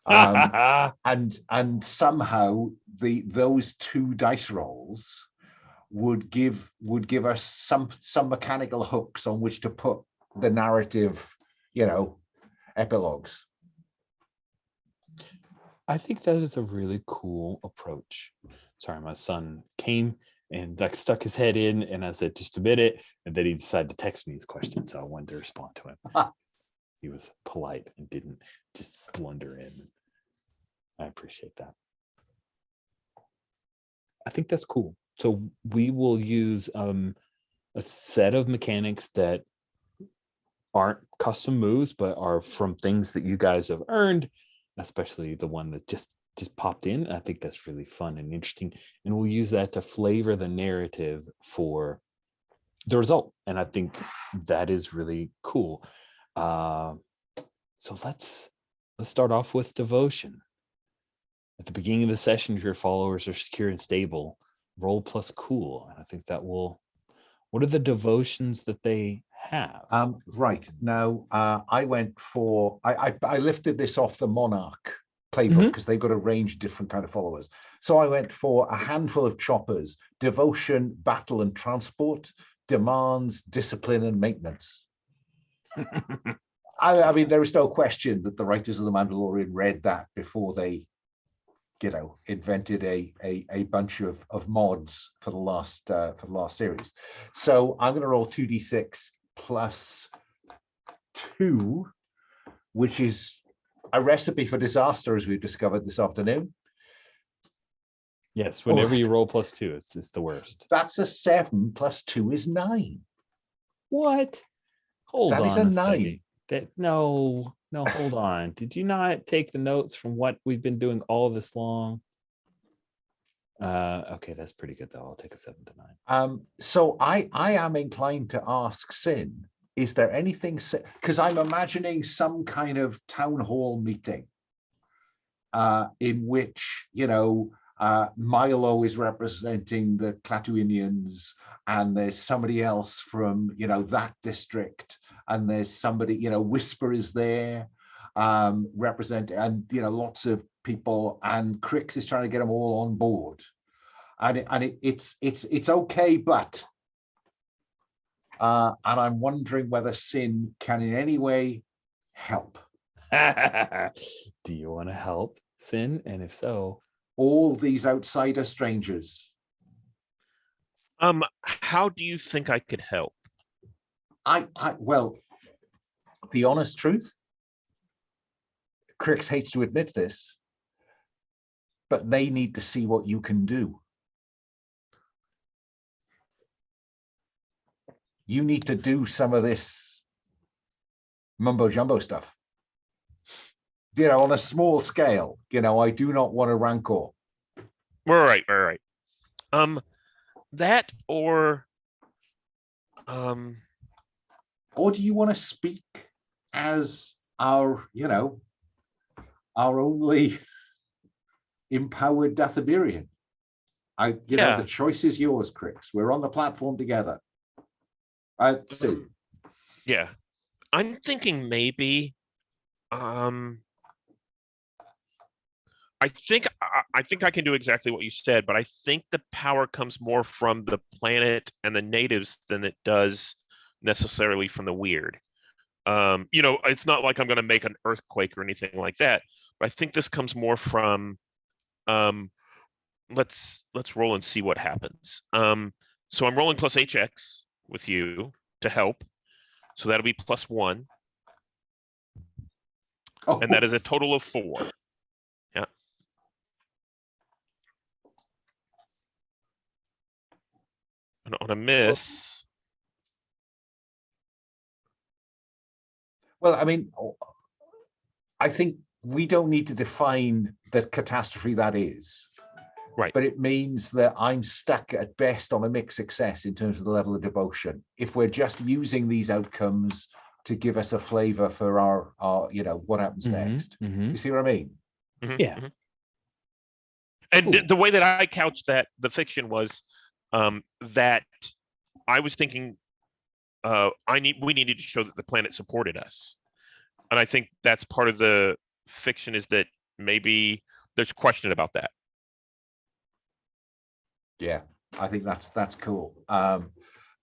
and somehow those 2 dice rolls would give us some mechanical hooks on which to put the narrative, epilogues. I think that is a really cool approach. Sorry, my son came and like stuck his head in, and I said, just a minute. And then he decided to text me his question, so I wanted to respond to him. He was polite and didn't just blunder in. I appreciate that. I think that's cool. So we will use a set of mechanics that aren't custom moves, but are from things that you guys have earned, especially the one that just popped in. I think that's really fun and interesting. And we'll use that to flavor the narrative for the result. And I think that is really cool. So let's start off with devotion. At the beginning of the session, if your followers are secure and stable, roll plus cool. And I think that will, what are the devotions that they have? Right now, I went for, I lifted this off the Monarch playbook because they've got a range of different kind of followers. So I went for a handful of choppers: devotion, battle and transport, demands, discipline and maintenance. I mean, there is no question that the writers of The Mandalorian read that before they, invented a bunch of mods for the last series. So I'm going to roll 2d6 plus 2, which is a recipe for disaster, as we've discovered this afternoon. Yes, whenever you roll plus 2, it's the worst. That's a 7 plus 2 is 9. What? Hold That on is a 9. Second. No, hold on. Did you not take the notes from what we've been doing all this long? Okay, that's pretty good though. I'll take a 7 to 9. So I am inclined to ask Sin, is there anything, because I'm imagining some kind of town hall meeting in which, Milo is representing the Clatuinians, and there's somebody else from, that district, and there's somebody, Whisper is there, representing, and, lots of people, and Crix is trying to get them all on board. And it's okay, but, and I'm wondering whether Sin can in any way help. Do you want to help, Sin? And if so, all these outsider strangers. How do you think I could help? Well, the honest truth, Crix hates to admit this, but they need to see what you can do. You need to do some of this mumbo jumbo stuff. On a small scale, I do not want a rancor. All right. That or do you want to speak as our only empowered Dathomirian? The choice is yours, Crix. We're on the platform together. See. Yeah, I'm thinking maybe. I think I can do exactly what you said, but I think the power comes more from the planet and the natives than it does necessarily from the weird. It's not like I'm going to make an earthquake or anything like that, but I think this comes more from let's roll and see what happens. So I'm rolling plus HX with you to help, so that'll be plus 1, and that is a total of 4. Yeah. And on a miss. Well, I think we don't need to define the catastrophe that is. Right. But it means that I'm stuck at best on a mixed success in terms of the level of devotion. If we're just using these outcomes to give us a flavor for our what happens next. You see what I mean? Yeah. And cool. The way that I couched that, the fiction was that I was thinking we needed to show that the planet supported us. And I think that's part of the fiction, is that maybe there's question about that. Yeah, I think that's cool.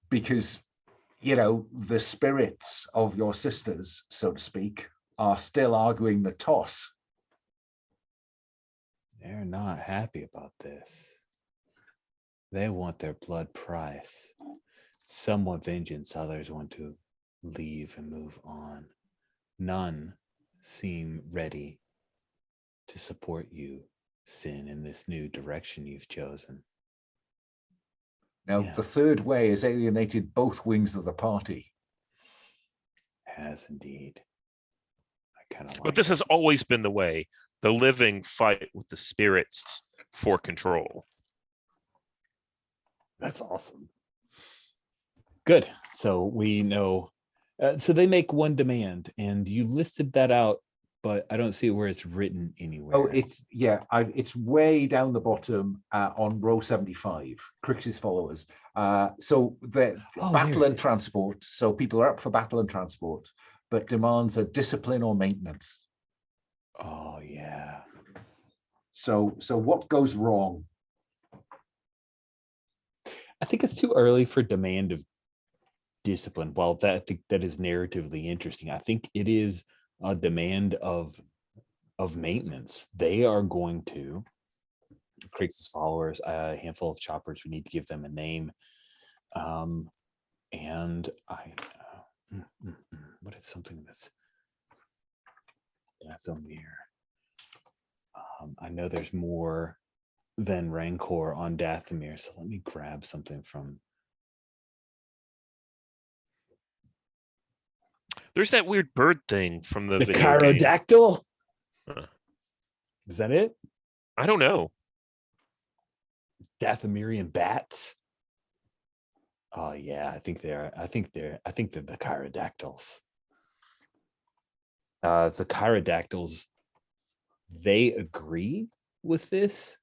Because, the spirits of your sisters, so to speak, are still arguing the toss. They're not happy about this. They want their blood price. Some want vengeance, others want to leave and move on. None seem ready to support you, Sin, in this new direction you've chosen. Now, Yeah. the third way has alienated both wings of the party. Has indeed. I kind of like But this it. has always been the way. The living fight with the spirits for control. That's awesome. Good. So we know. So they make one demand, and you listed that out, but I don't see where it's written anywhere. Oh, it's way down the bottom on row 75. Crix's followers. So the Oh, battle there it and is. transport. So people are up for battle and transport, but demands are discipline or maintenance. Oh yeah. So what goes wrong? I think it's too early for demand of discipline. While that I think that is narratively interesting, I think it is a demand of maintenance. They are going to Crix's followers, a handful of choppers. We need to give them a name. And what is something that's Dathomir? I know there's more than Rancor on Dathomir, so let me grab something from. There's that weird bird thing from the The video game. Chirodactyl? Huh. Is that it? I don't know. Dathomirian bats? Oh yeah, I think they're the Chirodactyls. The Chirodactyls, they agree with this.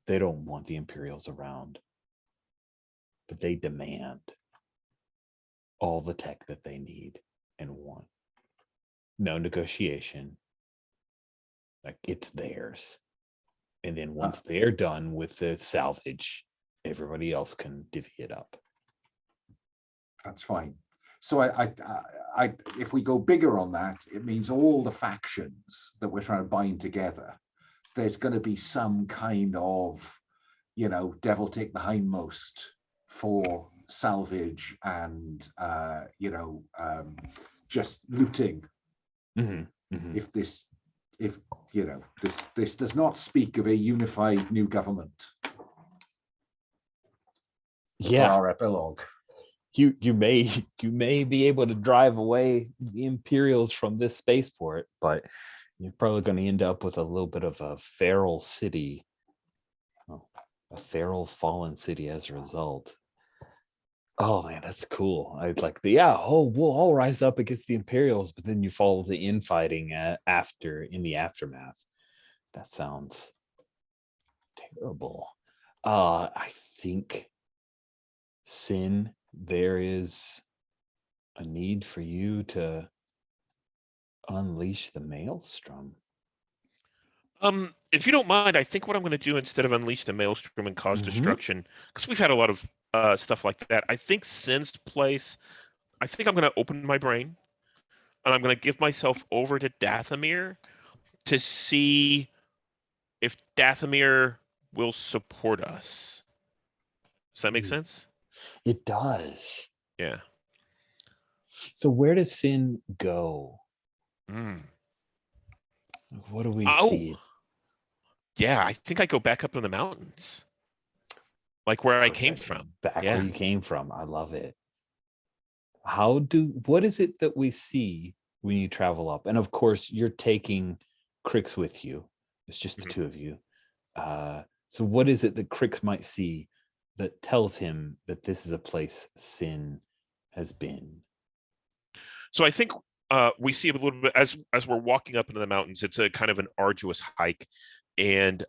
They don't want the Imperials around, but they demand all the tech that they need and want. No negotiation. Like, it's theirs. And then once they're done with the salvage, everybody else can divvy it up. That's fine. So I if we go bigger on that, it means all the factions that we're trying to bind together, there's going to be some kind of, devil take the hindmost for salvage and just looting. Mm-hmm, mm-hmm. If this does not speak of a unified new government. Yeah. For our epilogue. You may be able to drive away the Imperials from this spaceport, but you're probably going to end up with a little bit of a feral city, a feral fallen city as a result. Oh man, that's cool. I'd like we'll all rise up against the Imperials, but then you follow the infighting in the aftermath. That sounds terrible. I think, Sin, there is a need for you to unleash the maelstrom. If you don't mind, I think what I'm going to do instead of unleash the maelstrom and cause destruction, because we've had a lot of stuff like that. I think Sin's place. I think I'm going to open my brain, and I'm going to give myself over to Dathomir to see if Dathomir will support us. Does that make sense? It does. Yeah. So where does Sin go? What do we see? Yeah, I think I go back up in the mountains, like where I came from. Back where you came from. I love it. What is it that we see when you travel up? And of course, you're taking Crix with you. It's just the two of you. So what is it that Crix might see that tells him that this is a place Sin has been? So I think we see a little bit as we're walking up into the mountains. It's a kind of an arduous hike, and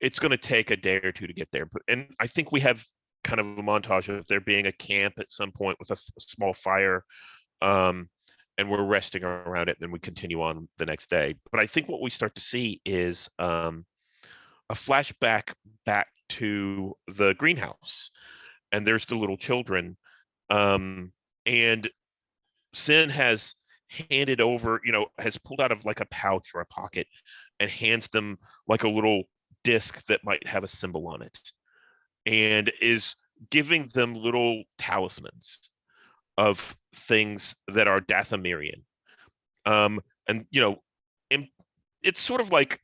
it's going to take a day or two to get there. And I think we have kind of a montage of there being a camp at some point with a small fire, and we're resting around it. And then we continue on the next day. But I think what we start to see is a flashback back to the greenhouse, and there's the little children, and Sin has handed over, has pulled out of like a pouch or a pocket and hands them like a little disc that might have a symbol on it. and is giving them little talismans of things that are Dathomirian. And it's sort of like,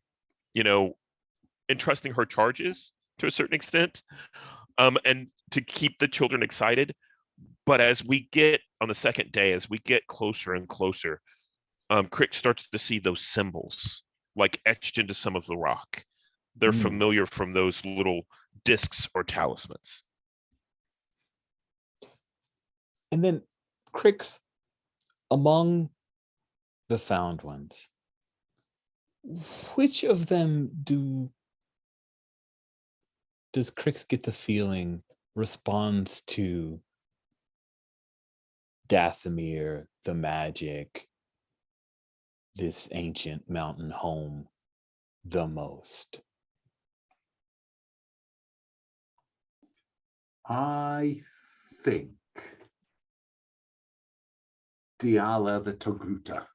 entrusting her charges to a certain extent, and to keep the children excited. But as we get on the second day, as we get closer and closer, Crick starts to see those symbols like etched into some of the rock. They're familiar from those little discs or talismans. And then Crick's among the found ones, which of them does Crix get the feeling responds to Dathomir, the magic, this ancient mountain home the most? I think Diala the Togruta.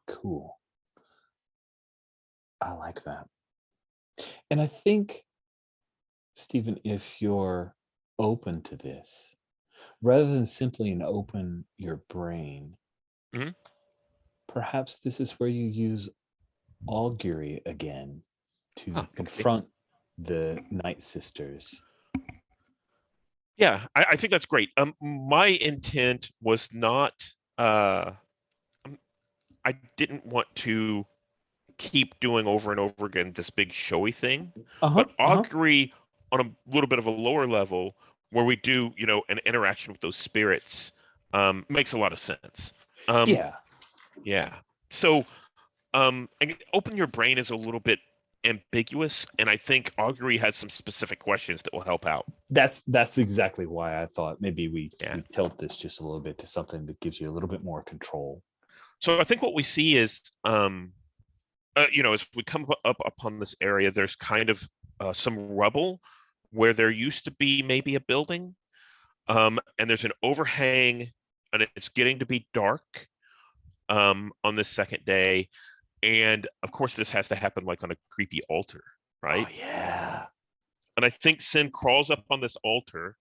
Cool. I like that. And I think, Stephen, if you're open to this, rather than simply an open your brain, perhaps this is where you use augury again to confront the Night Sisters. Yeah, I think that's great. My intent was not, I didn't want to keep doing over and over again this big showy thing, but augury on a little bit of a lower level where we do, an interaction with those spirits, makes a lot of sense. Yeah. So, and open your brain is a little bit ambiguous, and I think augury has some specific questions that will help out. That's exactly why I thought maybe we tilt this just a little bit to something that gives you a little bit more control. So I think what we see is, as we come up upon this area, there's kind of some rubble where there used to be maybe a building, and there's an overhang, and it's getting to be dark on this second day. And of course, this has to happen like on a creepy altar, right? Oh, yeah. And I think Sin crawls up on this altar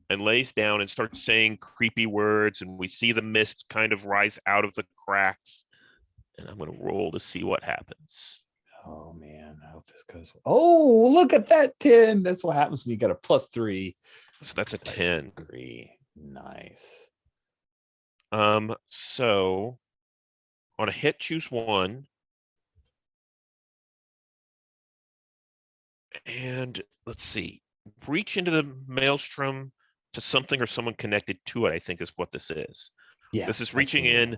and lays down and starts saying creepy words, and we see the mist kind of rise out of the cracks. And I'm going to roll to see what happens. Oh, man. I hope this goes well. Oh, look at that 10. That's what happens when you got a +3. So that's a 10. Agree. Nice. So on a hit, choose 1. And let's see. Reach into the maelstrom to something or someone connected to it, I think is what this is. Yeah. This is reaching in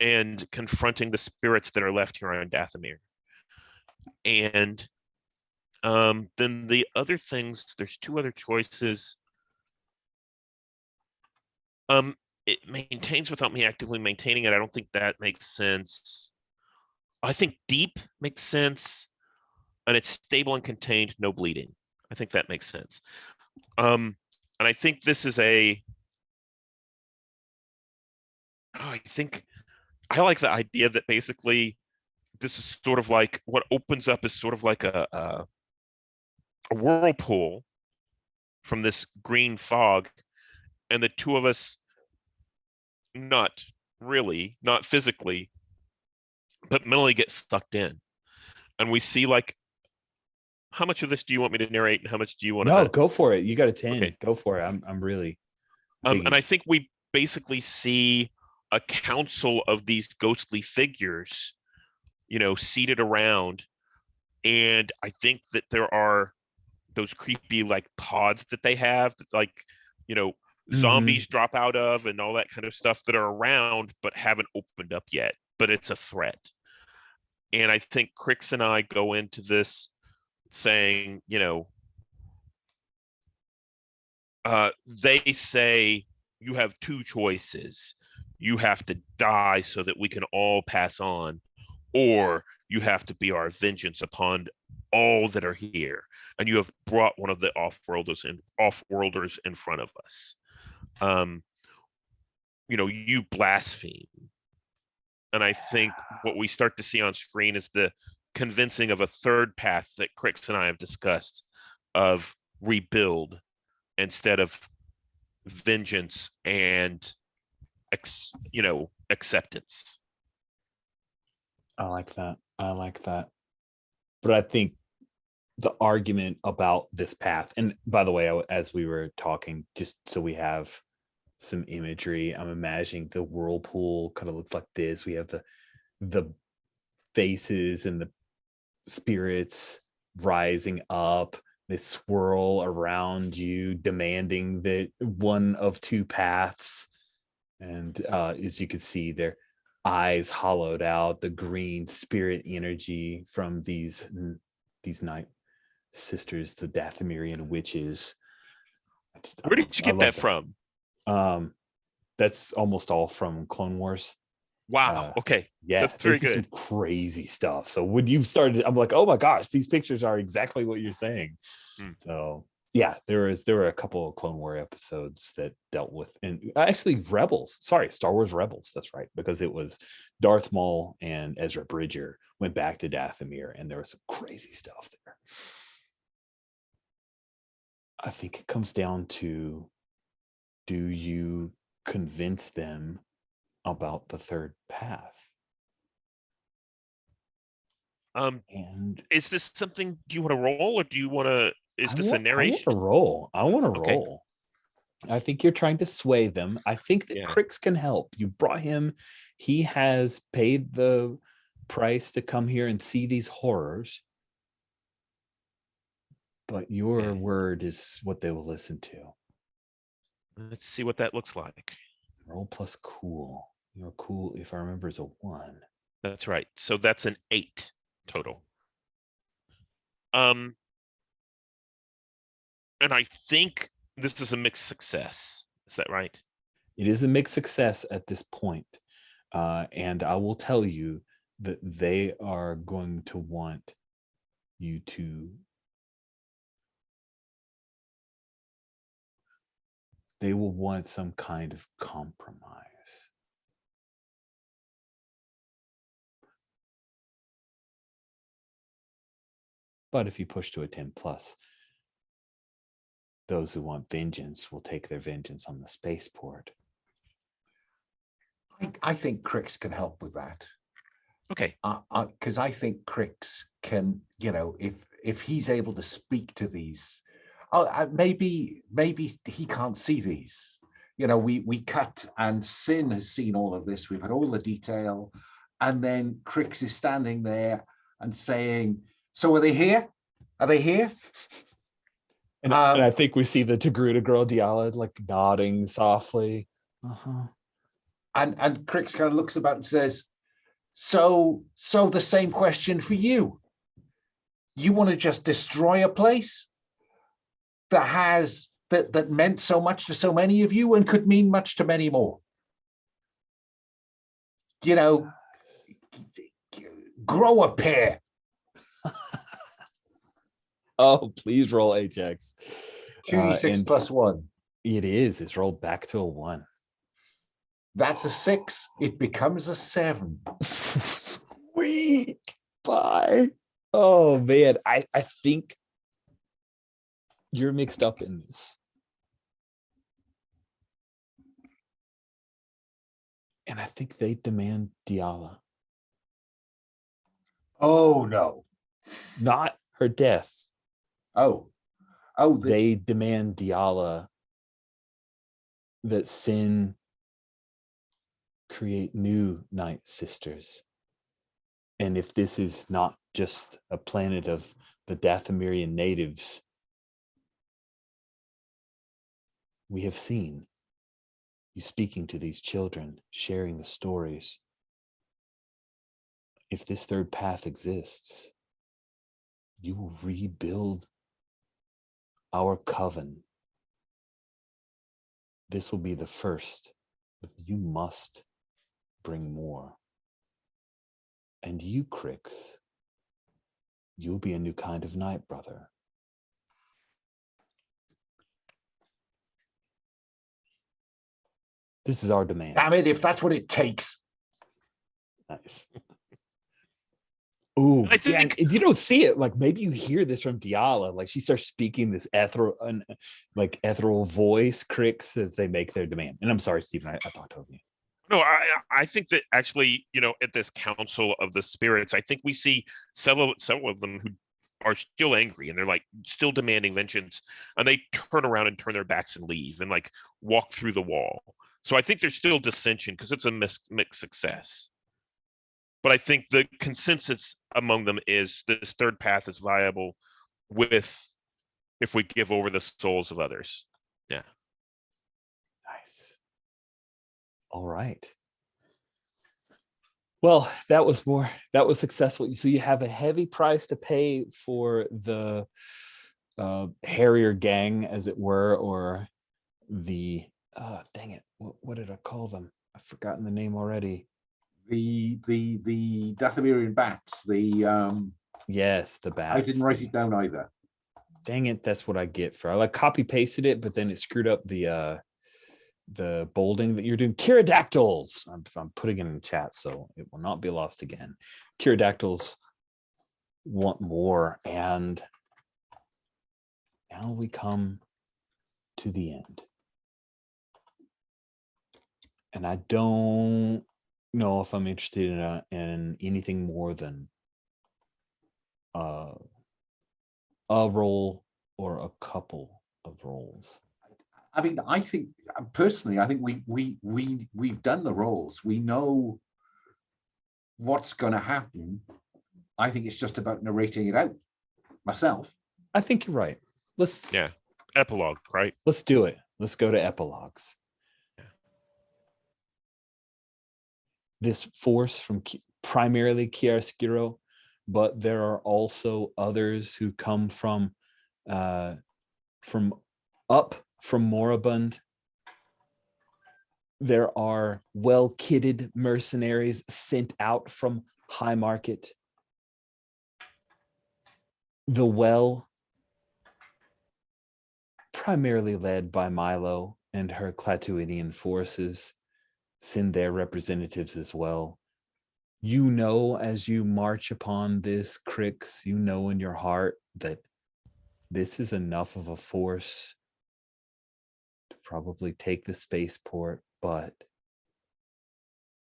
and confronting the spirits that are left here on Dathomir. And then the other things, there's 2 other choices. It maintains without me actively maintaining it. I don't think that makes sense. I think deep makes sense, and it's stable and contained, no bleeding. I think that makes sense. And I think this is I think I like the idea that basically this is sort of like what opens up is sort of like a whirlpool from this green fog, and the 2 of us, not really, not physically, but mentally get sucked in. And we see like, how much of this do you want me to narrate, and how much do you want to? No, go for it. You got a 10. Okay. Go for it. I'm really. And I think we basically see a council of these ghostly figures, seated around. And I think that there are those creepy like pods that they have that like, zombies drop out of and all that kind of stuff that are around but haven't opened up yet, but it's a threat. And I think Crix and I go into this saying, they say you have 2 choices. You have to die so that we can all pass on, or you have to be our vengeance upon all that are here. And you have brought one of the off-worlders in front of us. You blaspheme. And I think what we start to see on screen is the convincing of a third path that Crix and I have discussed of rebuild instead of vengeance and acceptance. I like that. But I think the argument about this path, and by the way, as we were talking, just so we have some imagery, I'm imagining the whirlpool kind of looks like this. We have the faces and the spirits rising up. They swirl around you, demanding that one of two paths. And as you can see, their eyes hollowed out, the green spirit energy from these night sisters, the Dathomirian witches. Where did you get that from? That's almost all from Clone Wars. Wow. Okay. Yeah, that's very good. Some crazy stuff. So when you started, I'm like, oh my gosh, these pictures are exactly what you're saying. So yeah, there were a couple of Clone War episodes that dealt with, and actually Star Wars Rebels. That's right, because it was Darth Maul and Ezra Bridger went back to Dathomir, and there was some crazy stuff there. I think it comes down to, do you convince them about the third path? And is this something you want to roll, or do you want to? Is this a narration? I want to roll. I think you're trying to sway them. I think that Crix can help. You brought him. He has paid the price to come here and see these horrors. But your word is what they will listen to. Let's see what that looks like. Roll plus cool. Your cool, if I remember, is a 1. That's right. So that's an 8 total. And I think this is a mixed success. Is that right? It is a mixed success at this point. And I will tell you that they are going to want you to... They will want some kind of compromise. But if you push to a 10 plus, those who want vengeance will take their vengeance on the spaceport. I think Crix can help with that. Okay. Because I think Crix can, if he's able to speak to these, maybe he can't see these. We cut, and Sin has seen all of this. We've had all the detail, and then Crix is standing there and saying, "So are they here? Are they here?" And I think we see the Togruta girl Diala like nodding softly. And Crix kind of looks about and says, So the same question for you. You want to just destroy a place that meant so much to so many of you and could mean much to many more. Grow a pair. Oh, please roll HX. 2d6 plus 1. It is. It's rolled back to a 1. That's a 6. It becomes a 7. Sweet. Bye. Oh, man. I think you're mixed up in this. And I think they demand Diala. Oh, no. Not her death. Oh, they demand Diala, that Sin create new Night Sisters. And if this is not just a planet of the Dathomirian natives, we have seen you speaking to these children, sharing the stories. If this third path exists, you will rebuild our coven. This will be the first, but you must bring more. And you, Crix, you'll be a new kind of knight, brother. This is our demand. Damn it, if that's what it takes. Nice. Ooh, I think- yeah, you don't see it. Like maybe you hear this from Diala. Like she starts speaking this ethereal voice, Crix, as they make their demand. And I'm sorry, Stephen, I talked over you. No, I think that actually, at this council of the spirits, I think we see several of them who are still angry and they're like still demanding vengeance, and they turn around and turn their backs and leave and like walk through the wall. So I think there's still dissension because it's a mixed success. But I think the consensus among them is this third path is viable if we give over the souls of others. Yeah. Nice. All right. Well, that was successful. So you have a heavy price to pay for the Harrier gang, as it were, or the dang it, what did I call them? I've forgotten the name already. The Dathomirian bats. Yes, the bats. I didn't write it down either. Dang it, that's what I get for. I like copy pasted it, but then it screwed up the bolding that you're doing. Pterodactyls. I'm putting it in the chat, so it will not be lost again. Pterodactyls want more, and now we come to the end. And I don't know if I'm interested in anything more than a role or a couple of roles. I mean, I think personally, I think we've done the roles. We know what's going to happen. I think it's just about narrating it out myself. I think you're right. Yeah. Epilogue, right? Let's do it. Let's go to epilogues. This force from primarily chiaroscuro, but there are also others who come from Moribund. There are well-kitted mercenaries sent out from High Market. The Well, primarily led by Milo and her Clatuidian forces, send their representatives as well. You know, as you march upon this, Crix, you know in your heart that this is enough of a force to probably take the spaceport, but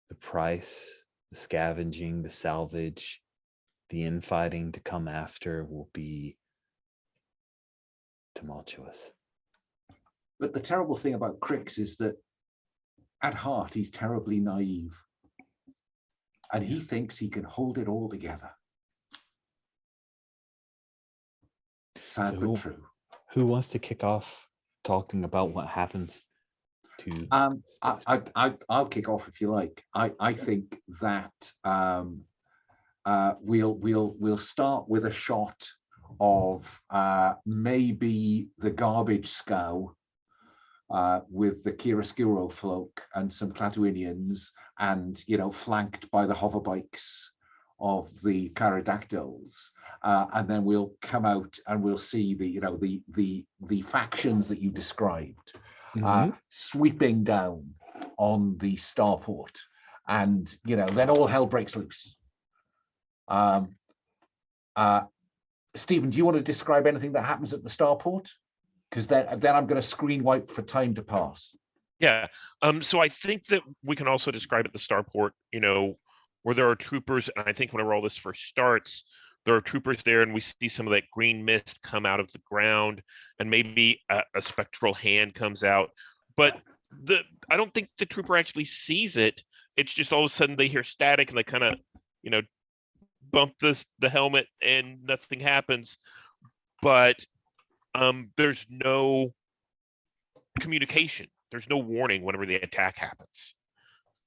the price, the scavenging, the salvage, the infighting to come after will be tumultuous. But the terrible thing about Crix is that at heart, he's terribly naive. And he thinks he can hold it all together. Sad but true. Who wants to kick off talking about what happens to? I'll kick off if you like. I think that we'll start with a shot of maybe the garbage scow with the chiaroscuro folk and some Clatuinians, and flanked by the hoverbikes of the pterodactyls, and then we'll come out and we'll see the factions that you described sweeping down on the starport, and then all hell breaks loose. Stephen, do you want to describe anything that happens at the starport? Because then I'm going to screen wipe for time to pass. Yeah. So I think that we can also describe at the starport, where there are troopers, and I think whenever all this first starts, there are troopers there, and we see some of that green mist come out of the ground, and maybe a spectral hand comes out. But I don't think the trooper actually sees it. It's just all of a sudden they hear static, and they kind of, bump the helmet, and nothing happens. But there's no communication. There's no warning whenever the attack happens.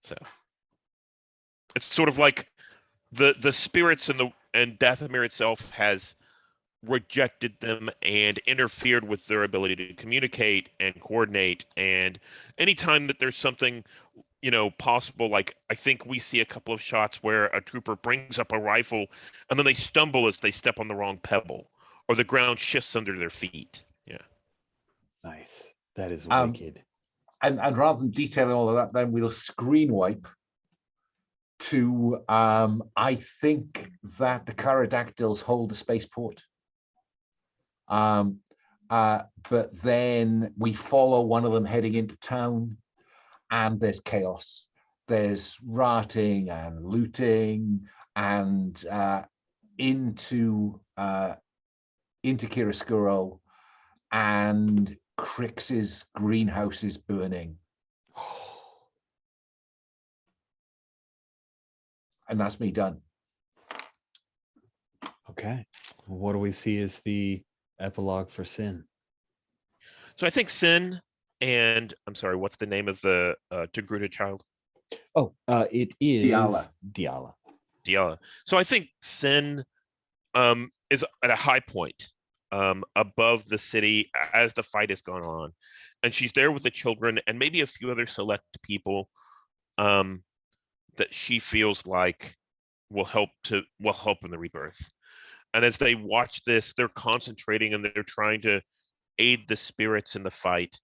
So it's sort of like the spirits and Dathomir itself has rejected them and interfered with their ability to communicate and coordinate. And anytime that there's something possible. Like, I think we see a couple of shots where a trooper brings up a rifle and then they stumble as they step on the wrong pebble, or the ground shifts under their feet. Yeah. Nice. That is Um, wicked. And rather than detailing all of that, then we'll screen wipe to, I think that the Pterodactyls hold the spaceport. But then we follow one of them heading into town, and there's chaos. There's rioting and looting, and into Chiaroscuro, and Crix's greenhouse is burning. And that's me done. Okay. What do we see as the epilogue for Sin? So I think Sin and, I'm sorry, what's the name of the Togruta child? Oh, it is Diala. Diala. So I think Sin is at a high point above the city as the fight has gone on, and she's there with the children and maybe a few other select people that she feels like will help in the rebirth. And as they watch this, they're concentrating and they're trying to aid the spirits in the fight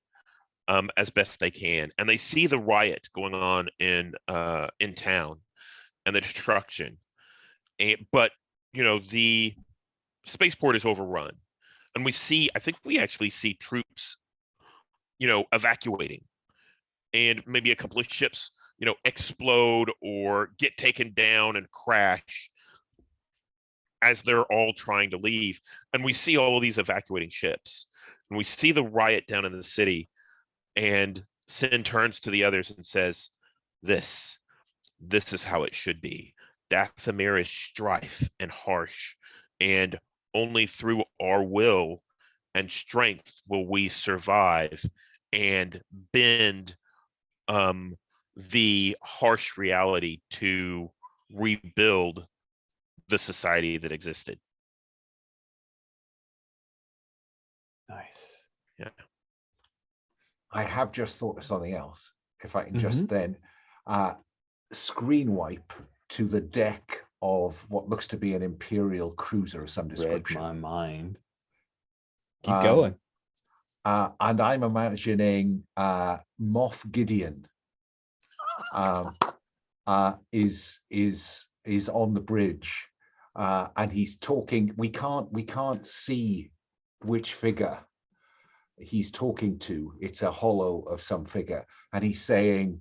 as best they can. And they see the riot going on in town and the destruction. But the spaceport is overrun, and I think we actually see troops evacuating, and maybe a couple of ships explode or get taken down and crash as they're all trying to leave. And we see all of these evacuating ships, and we see the riot down in the city, and Sin turns to the others and says, this is how it should be. Dathomir is strife and harsh, and only through our will and strength will we survive and bend the harsh reality to rebuild the society that existed. Nice. Yeah. I have just thought of something else. If I can just then screen wipe to the deck of what looks to be an Imperial cruiser of some description. Read my mind. Keep going. And I'm imagining Moff Gideon is on the bridge, and he's talking. We can't see which figure he's talking to. It's a hollow of some figure, and he's saying,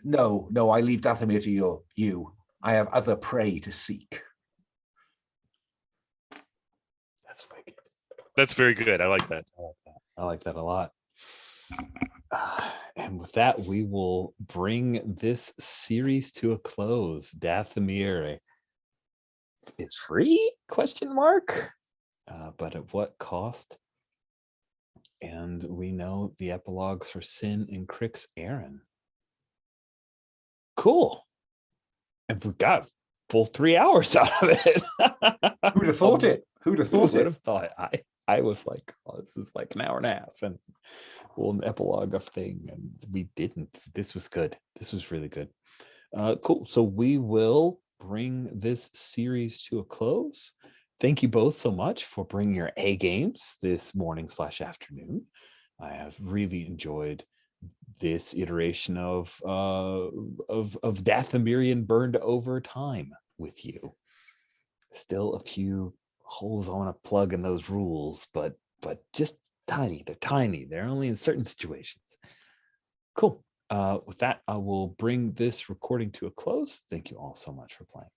no, I leave Dathomir to you. I have other prey to seek. That's wicked. That's very good. I like that. I like that a lot. And with that, we will bring this series to a close. Dathomir is free? ? But at what cost? And we know the epilogues for Sin and Crix Aaron. Cool. And we got full 3 hours out of it. Who'd have thought it? Who'd have thought Who would it? have thought? I was like, oh, this is like an hour and a half and an epilogue of thing. And we didn't. This was good. This was really good. Cool. So we will bring this series to a close. Thank you both so much for bringing your A games this morning/afternoon. I have really enjoyed this iteration of Dathomirian burned over time with you. Still a few holes I want to plug in those rules, but just tiny. They're tiny. They're only in certain situations. Cool. With that, I will bring this recording to a close. Thank you all so much for playing.